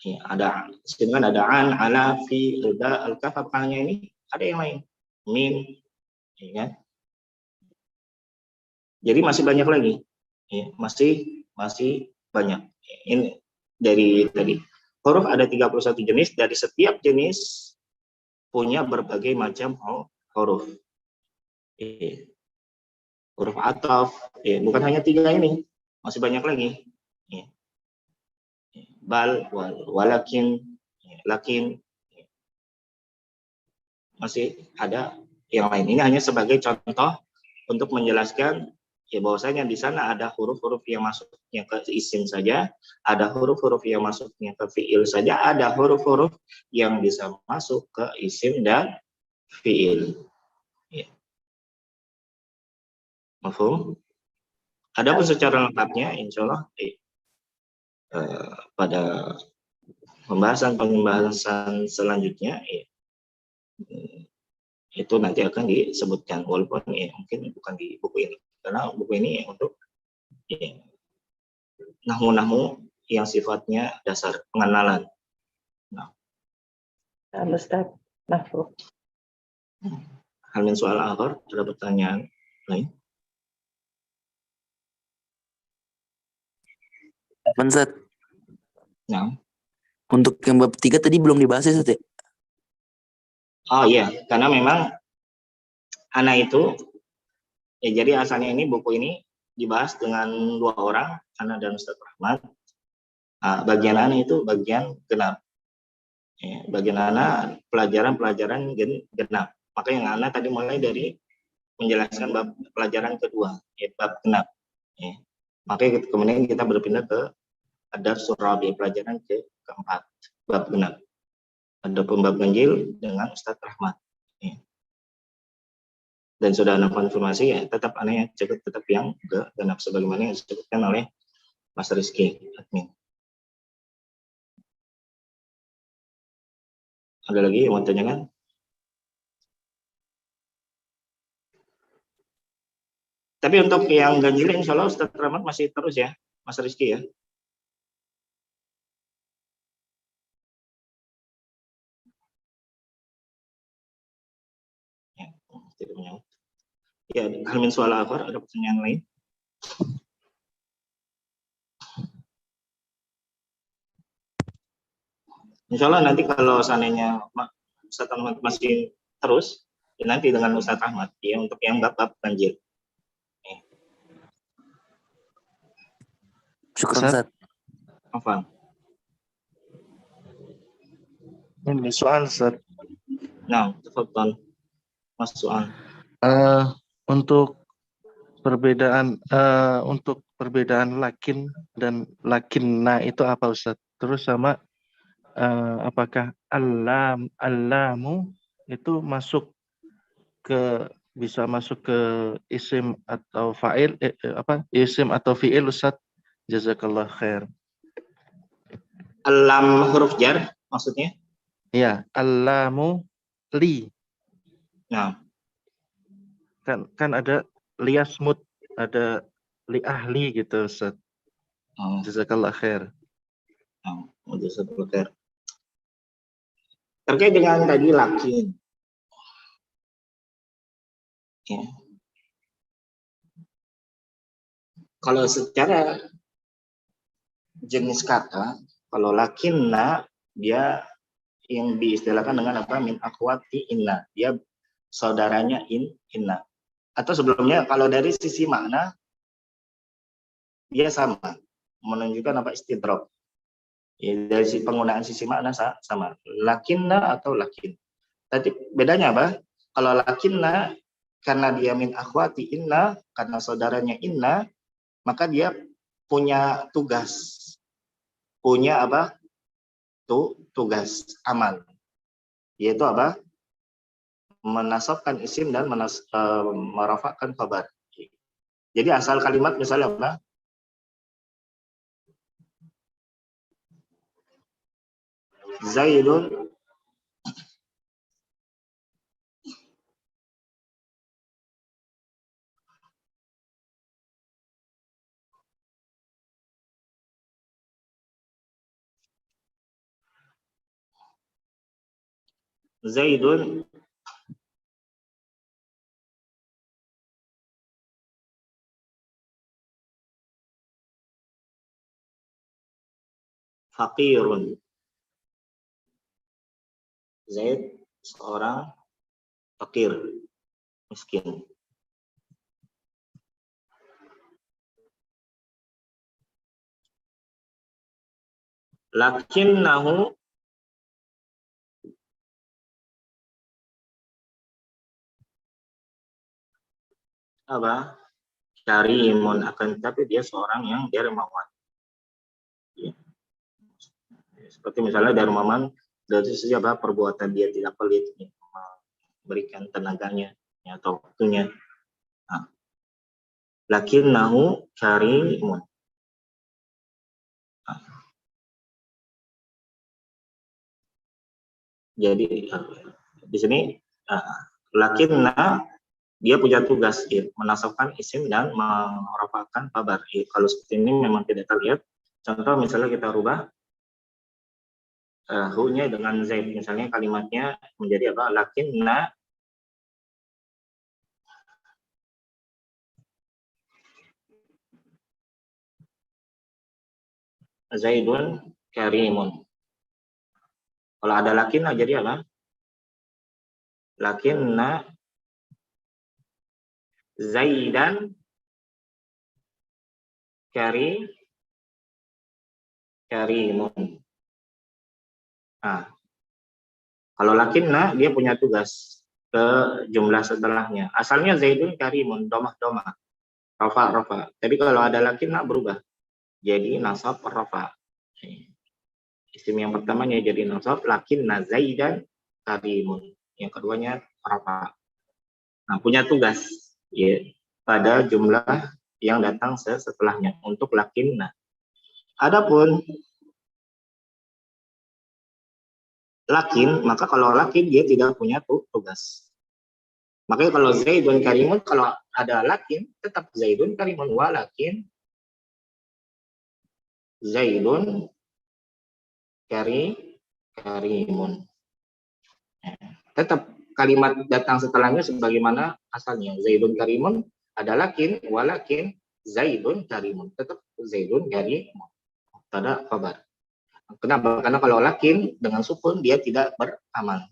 Ya, ada sedangkan ada an, ala, fi, alda, al-kaf, apakahnya ini ada yang lain, min, ya kan? Jadi masih banyak lagi, ya, masih banyak. Ini dari tadi huruf ada 31 jenis, dari setiap jenis punya berbagai macam huruf. Huruf ataf, bukan hanya 3 ini, masih banyak lagi. Bal, walakin, lakin, masih ada yang lain. Ini hanya sebagai contoh untuk menjelaskan ya bahwasanya di sana ada huruf-huruf yang masuknya ke isim saja, ada huruf-huruf yang masuknya ke fiil saja, ada huruf-huruf yang bisa masuk ke isim dan fiil. Ya. Mafhum? Adapun secara lengkapnya, insya Allah pada pembahasan selanjutnya itu nanti akan disebutkan walaupun mungkin bukan di buku ini karena buku ini untuk nahwu yang sifatnya dasar pengenalan. Nah, Ustaz, mafhum. Hal min soal akhir, ada pertanyaan lain? Ustaz. Nah. Untuk yang bab 3 tadi belum dibahas ya, Ustaz? Oh iya, karena memang anak itu jadi asalnya ini buku ini dibahas dengan 2 orang, Ana dan Ustaz Rahmat. Bagian ana itu bagian genap. Ya, bagian ana pelajaran-pelajaran genap. Maka yang ana tadi mulai dari menjelaskan bab pelajaran kedua, ya, bab genap. Ya. Maka kemudian kita berpindah ke ad-darsul rabi', pelajaran keempat, bab genap. Ada bab ganjil dengan Ustadz Rahmat. Ya. Dan sudah ana konfirmasi, ya, tetap ana yang tetap yang genap sebagaimana yang disebutkan oleh Mas Rizky, admin. Ada lagi yang mau tanyakan? Tapi untuk yang ganjil, insya Allah Ustadz Rahmat masih terus ya, Mas Rizky ya. Ya, tidak menyangkut. Ya, Halmin soal akhir, ada pertanyaan lain? Insya Allah nanti kalau seandainya Ustadz Ahmad masih terus, ya nanti dengan Ustadz Ahmad ya untuk yang bab-bab ganjil. Syukran, Ustaz. Afwan. Ini soal, Ustaz. Nah, tafadhal. Mas soal. Untuk perbedaan lakin dan lakinna itu apa, Ustaz? Terus sama apakah allamu itu bisa masuk ke isim atau fa'il isim atau fi'il, Ustaz? Jazakallah khair. Lam huruf jar maksudnya? Iya, allamu li. Nah, kan ada liasmut, ada li ahli gitu, Ustaz. Jazakallah khair. Jazakallah khair. Terkait dengan tadi lakin. Ya. Kalau secara jenis kata, kalau lakinna dia yang diistilahkan dengan apa? Min akhwati inna. Dia saudaranya inna. Atau sebelumnya kalau dari sisi makna dia sama, menunjukkan apa? Istidrak. Ya, dari penggunaan sisi makna sama. Lakinna atau lakin. Tadi bedanya apa? Kalau lakinna karena dia min akhwati inna, karena saudaranya inna, maka dia punya tugas. Punya apa? Tugas amal. Yaitu apa? Menasabkan isim dan merafakkan khabar. Jadi asal kalimat misalnya apa? Zaidun faqirun. Zaid seorang fakir, miskin. Lakinnahu apa? Karimun, akan tapi dia seorang yang dermawan. Ya. Seperti misalnya dermawan dari sisi apa? Perbuatan dia tidak pelit, ya, memberikan tenaganya ya, atau waktunya. Nah, lakinnahu karimun. Nah. Jadi di sini lakinna dia punya tugas ya, menasabkan isim dan merafakkan khabar. Ya, kalau seperti ini memang tidak terlihat. Contoh misalnya kita rubah hu-nya dengan zaid, misalnya kalimatnya menjadi apa? Lakinna Zaidun karimun. Kalau ada lakinna jadi apa? Lakinna Zaidan karimun. Nah, kalau lakinna dia punya tugas ke jumlah setelahnya. Asalnya Zaidun karimun, domah, rafa. Tapi kalau ada lakinna berubah jadi nasab rafa. Isim yang pertamanya jadi nasab, lakinna Zaidan karimun. Yang keduanya rafa. Nah, punya tugas ya pada jumlah yang datang setelahnya untuk lakinna. Adapun lakin, maka kalau lakin dia tidak punya tugas. Makanya kalau Zaidun karimun, kalau ada lakin tetap Zaidun karimun, walakin Zaidun karimun. Tetap kalimat datang setelahnya sebagaimana asalnya. Zaidun karimun ada lakin, walakin Zaidun karimun. Tetap Zaidun karimun. Tada khabar. Kenapa? Karena kalau lakin dengan sukun dia tidak beramal.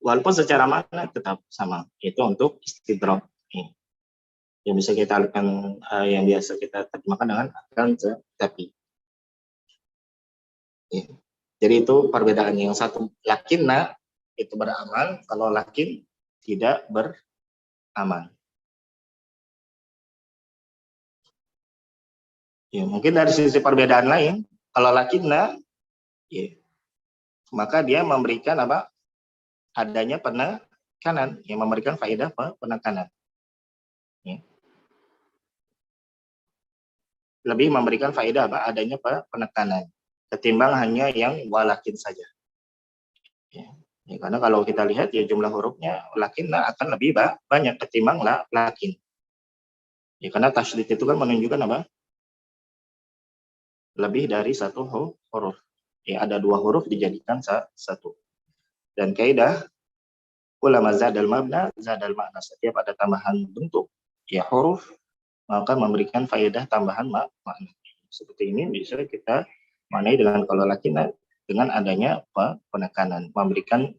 Walaupun secara makna tetap sama. Itu untuk istidrak. Yang bisa kita lakukan, yang biasa kita terjemahkan dengan akan tetapi. Jadi itu perbedaannya. Yang satu lakinna itu beramal, kalau lakin tidak beramal. Ya, mungkin dari sisi perbedaan lain, kalau lakinna, ya, maka dia memberikan apa? Adanya penekanan, yang memberikan faedah penekanan. Ya. Lebih memberikan faedah apa? Adanya penekanan, ketimbang hanya yang walakin saja. Ya. Ya, karena kalau kita lihat ya jumlah hurufnya lakinna akan lebih banyak ketimbang lakin. Ya, karena tasydid itu kan menunjukkan apa? Lebih dari satu huruf. Ya, ada 2 huruf dijadikan satu. Dan kaidah ulama zadal mabna zadal makna. Setiap ada tambahan bentuk ya huruf maka memberikan faedah tambahan makna. Seperti ini bisa kita maknai dengan kalau lakinna dengan adanya penekanan, memberikan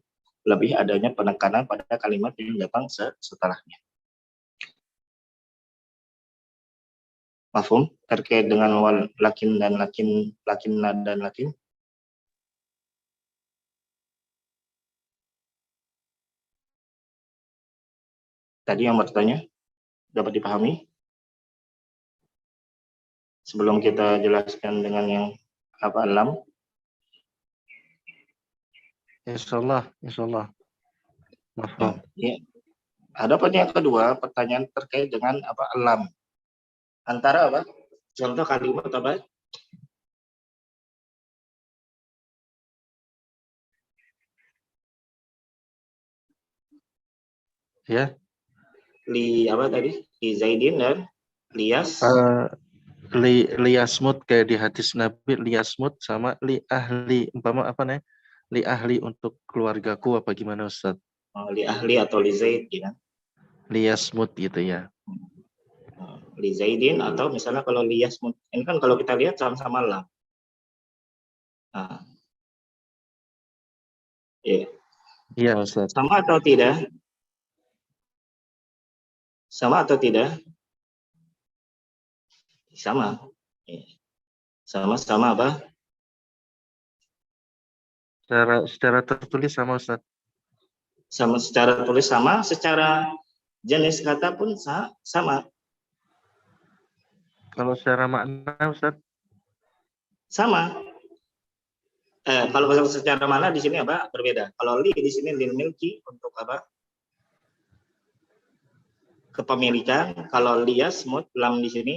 lebih adanya penekanan pada kalimat yang datang setelahnya. Mafhum terkait dengan lakin dan lakinna dan lakin. Tadi yang bertanya dapat dipahami? Sebelum kita jelaskan dengan yang apa lam. Insyaallah. Mafhum. Ya. Adapun yang kedua, pertanyaan terkait dengan apa lam. Antara apa? Contoh kalimat apa? Ya. Li apa tadi? Li Zaidin dan Lias. Liyasmut kayak di hadis Nabi, liyasmut sama li ahli, umpama apa nih? Li ahli untuk keluargaku apa gimana Ustaz? Li ahli atau li Zaid gitu kan? Liyasmut gitu ya. Li Zaidin atau misalnya kalau liyasmut. Ini kan kalau kita lihat sama-sama lam. Nah. Ya. Iya Ustaz. Sama atau tidak? Sama atau tidak? Sama. Sama-sama apa? Secara tertulis sama Ustaz. Sama secara tulis sama, secara jenis kata pun sama. Kalau secara makna Ustaz? Sama. Kalau secara mana di sini apa? Berbeda. Kalau li di sini lil milki untuk apa? Kepemilikan. Kalau liyasmut lam di sini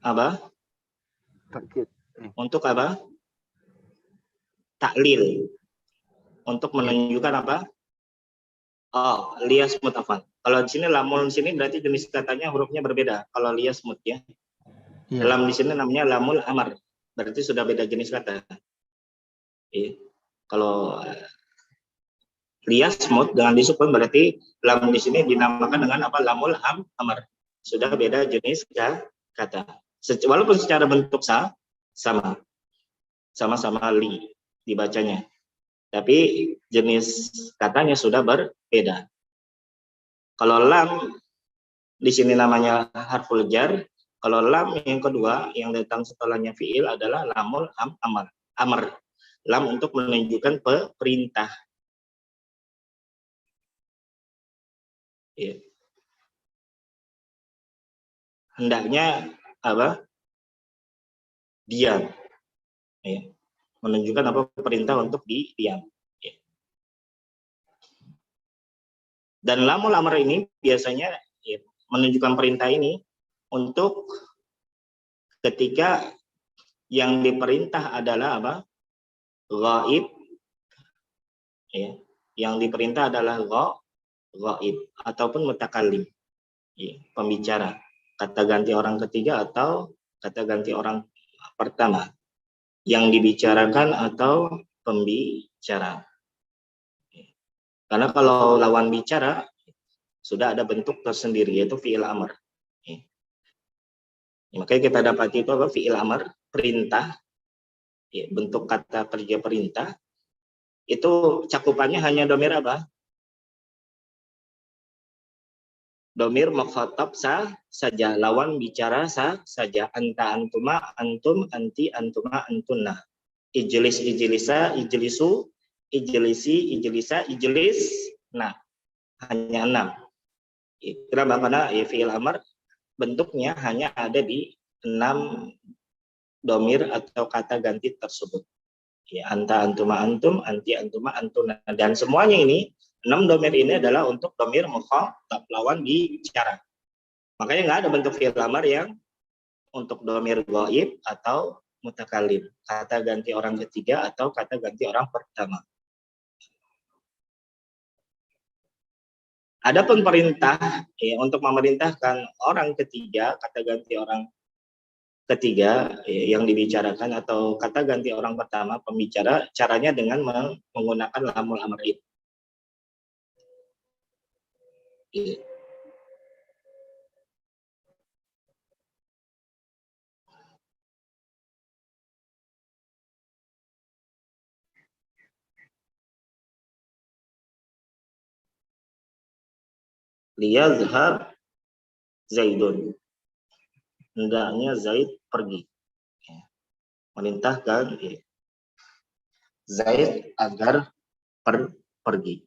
apa? Takkid. Untuk apa? Taklil. Untuk menunjukkan apa? Oh, liyasmut afan. Kalau di sini lamul di sini berarti jenis katanya hurufnya berbeda. Kalau liyasmut ya. Iya. Lam di sini namanya lamul amar. Berarti sudah beda jenis kata. Kalau liyasmut dengan disukun berarti lam di sini dinamakan dengan apa? Lamul amar. Sudah beda jenis kata. Walaupun secara bentuk sama. Sama-sama li dibacanya. Tapi jenis katanya sudah berbeda. Kalau lam di sini namanya harful jar, Kalau lam yang kedua yang datang setelahnya fiil adalah lamul amr. Lam untuk menunjukkan perintah. Ya. Hendaknya apa? Diam. Ya. Menunjukkan apa perintah untuk diam. Ya. Dan lamul amr ini biasanya ya, menunjukkan perintah ini untuk ketika yang diperintah adalah apa? Ghaib. Ya. Yang diperintah adalah ghaib ataupun mutakallim. Ya, pembicara. Kata ganti orang ketiga atau kata ganti orang pertama. Yang dibicarakan atau pembicara. Karena kalau lawan bicara sudah ada bentuk tersendiri yaitu fi'il amr. Makanya kita dapat itu apa? Fi'il amr, perintah, bentuk kata kerja perintah. Itu cakupannya hanya domir apa? Domir mukhatab saja, lawan bicara saja. Anta, antuma, antum, anti, antuma, antunna. Ijlis, ijlisa, ijlisu, ijlisi, ijlisa, ijlis. Nah, hanya 6. Kenapa? Karena fi'il amr bentuknya hanya ada di 6 domir atau kata ganti tersebut. Ya, anta, antuma, antum, anti, antuma, antuna. Dan semuanya ini 6 domir ini adalah untuk domir mukhatab, lawan bicara. Makanya nggak ada bentuk fi'il amr yang untuk domir ghaib atau mutakallim, kata ganti orang ketiga atau kata ganti orang pertama. Adapun perintah ya, untuk memerintahkan orang ketiga, kata ganti orang ketiga ya, yang dibicarakan atau kata ganti orang pertama pembicara, caranya dengan menggunakan lamul amr itu. Liyazhab Zaidun. Hendaknya Zaid pergi. Merintahkan Zaid agar pergi.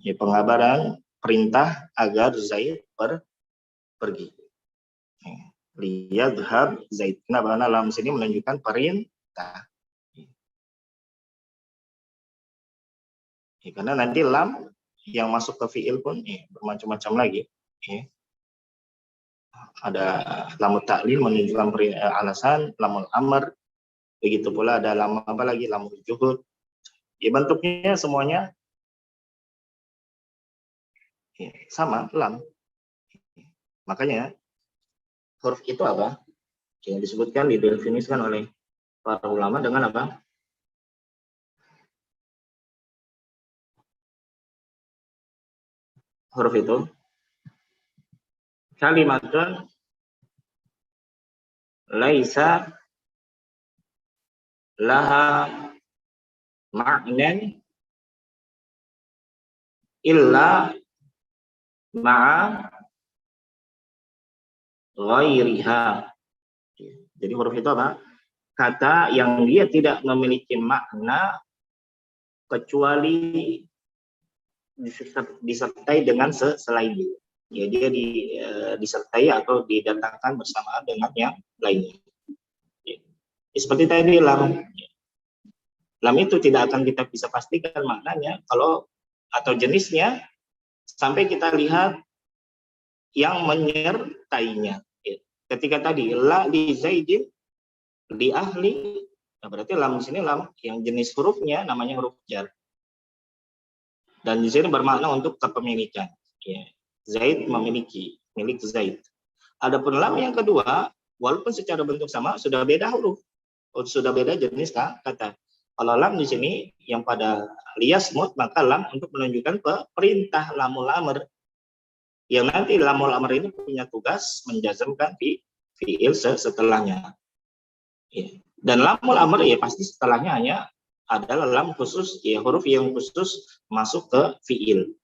Ya, pengabaran perintah agar Zaid pergi. Liyadhhab Zaid. Kenapa? Karena lam sini menunjukkan perintah. Ya, karena nanti lam yang masuk ke fi'il pun bermacam-macam lagi. Ya. Ada lamut ta'lil menunjukkan alasan, lamul amr. Begitu pula ada lam apa lagi? Lamul juhud. Ya, bentuknya semuanya sama, lam. Makanya huruf itu apa? Yang disebutkan, didefinisikan oleh para ulama dengan apa? Huruf itu kalimatun laisa laha ma'nan illa ma'a ghairiha. Jadi huruf itu apa? Kata yang dia tidak memiliki makna kecuali disertai dengan selainnya. Ya, dia disertai atau didatangkan bersamaan dengan yang lainnya. Ya. Seperti tadi lam. Lam itu tidak akan kita bisa pastikan maknanya kalau atau jenisnya sampai kita lihat yang menyertainya. Ketika tadi la li zaidin li ahli, nah berarti lam di sini lam yang jenis hurufnya namanya huruf jar. Dan di sini bermakna untuk kepemilikan. Ya. Zaid memiliki, milik Zaid. Adapun lam yang kedua, walaupun secara bentuk sama, sudah beda huruf, sudah beda jenis kata. Kalau lam di sini yang pada liyasmut, maka lam untuk menunjukkan perintah lamul amr. Yang nanti lamul amr ini punya tugas menjazmkan fi'il setelahnya. Ya. Dan lamul amr ya pasti setelahnya hanya adalah lam khusus, ya huruf yang khusus masuk ke fi'il.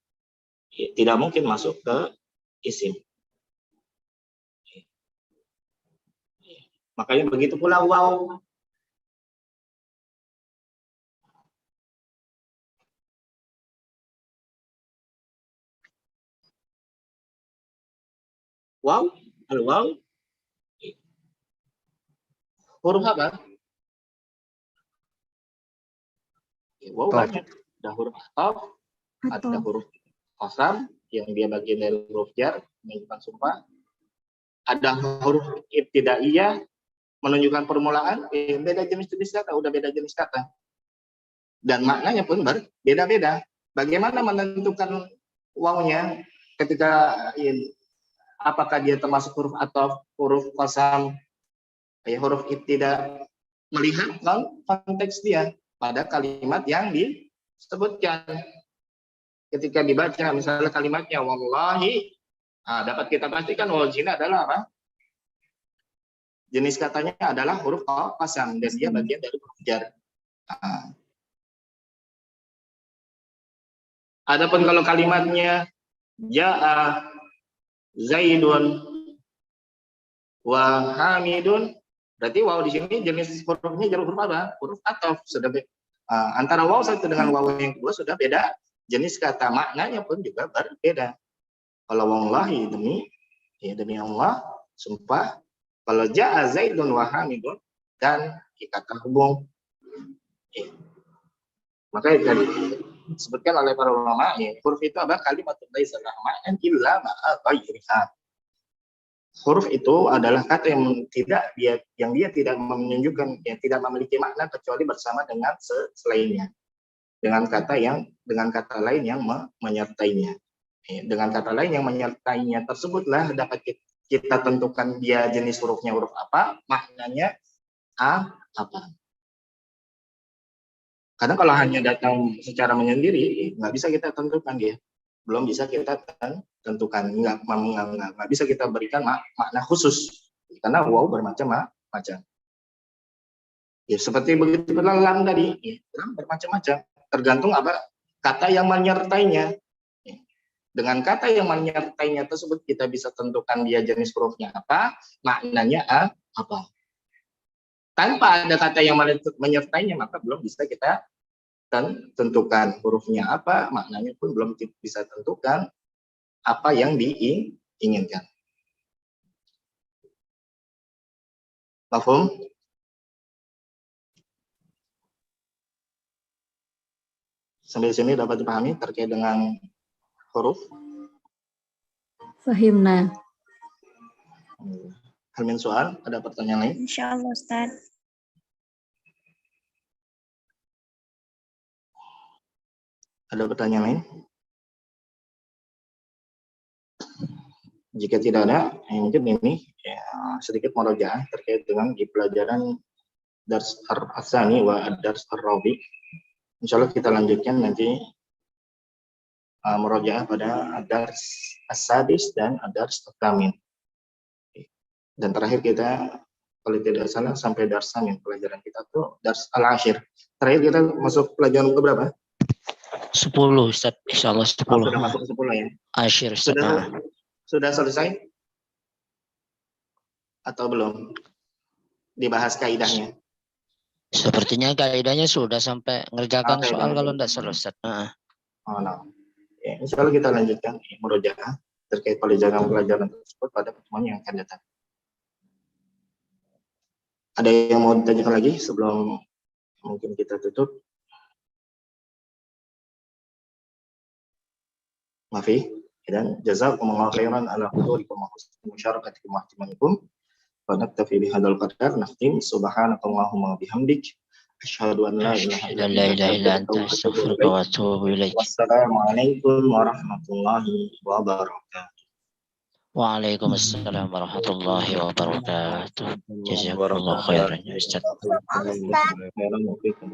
Ya, tidak mungkin masuk ke isim. Makanya begitu pula waw. Waw, al-waw. Huruf apa? Waw banyak. Ada huruf ataf, ada huruf qasam yang dia bagian dari huruf jar menunjukkan sumpah. Ada huruf ibtidaiyah menunjukkan permulaan. Beda jenis-jenis kata, udah beda jenis kata. Dan maknanya pun berbeda-beda. Bagaimana menentukan wawnya ketika apakah dia termasuk huruf ataf, huruf qasam, huruf ibtida, melihat konteks dia pada kalimat yang disebutkan. Ketika dibaca misalnya kalimatnya wallahi, dapat kita pastikan waw sini adalah apa? Jenis katanya adalah huruf qasam dan dia bagian dari huruf jar. Adapun kalau kalimatnya ja'a Zaidun wa Hamidun, berarti waw di sini jenis hurufnya huruf apa? Huruf ataf. Sudah antara waw satu dengan waw yang kedua sudah beda jenis kata, maknanya pun juga berbeda. Kalau wallahi demi Allah sumpah. Kalau ja'a Zaidun wa Hamidun dan ikatan hubung. Makanya tadi disebutkan oleh para ulama, huruf itu apa? Kalimatun laisa laha ma'nan illa ma'a ghairiha. Huruf itu adalah kata yang dia tidak menunjukkan, yang tidak memiliki makna kecuali bersama dengan selainnya. Dengan kata lain yang menyertainya. Dengan kata lain yang menyertainya tersebutlah dapat kita tentukan dia jenis hurufnya huruf apa, maknanya apa. Karena kalau hanya datang secara menyendiri, nggak bisa kita tentukan dia. Belum bisa kita tentukan, nggak bisa kita berikan makna khusus. Karena waw bermacam-macam. Ya, seperti begitu pula lam tadi, lam bermacam-macam. Tergantung apa kata yang menyertainya. Dengan kata yang menyertainya tersebut kita bisa tentukan dia jenis hurufnya apa, maknanya apa. Tanpa ada kata yang menyertainya maka belum bisa kita tentukan hurufnya apa, maknanya pun belum bisa tentukan apa yang diinginkan. Paham? Sampai sini dapat dipahami terkait dengan huruf? Fahimna. Halmin soal, ada pertanyaan lain? Insyaallah Ustaz. Ada pertanyaan lain? Jika tidak ada, mungkin ini sedikit murojaah terkait dengan di pelajaran Dars Ar-Asani wa Dars Ar-Rabi. Insyaallah kita lanjutkan nanti murojaah pada Dars As-Sadis dan Dars At-Tamin. Dan terakhir kita kalau tidak salah sampai Dars Samin, pelajaran kita tuh Dars Al-Ashir. Terakhir kita masuk pelajaran ke berapa? 10 Ustaz, insyaallah 10. Sudah masuk ke 10 ya. Ashir Ustaz. Sudah selesai? Atau belum? Dibahas kaidahnya. Sepertinya kaidahnya sudah sampai ngerjakan soal kalau tidak selesai. Oh, no. Ya, insyaallah kita lanjutkan murojaah terkait pelajaran tersebut pada pertemuan yang akan datang. Ada yang mau ditanyakan lagi sebelum mungkin kita tutup? Maafi, dan jazakumullahu khairan ala hudurikum wa husni musyarakatikum wa ihtimamikum. Wa naktafi bihadzal qadar, naftim subhanakallahumma wa bihamdik asyhadu an la ilaha illa anta astaghfiruka wa atubu ilaik. Wassalamualaikum warahmatullahi wabarakatuh. Waalaikumsalam warahmatullahi wabarakatuh. Jazakumullahu khairan ya Ustaz. Khairan wa fiikum.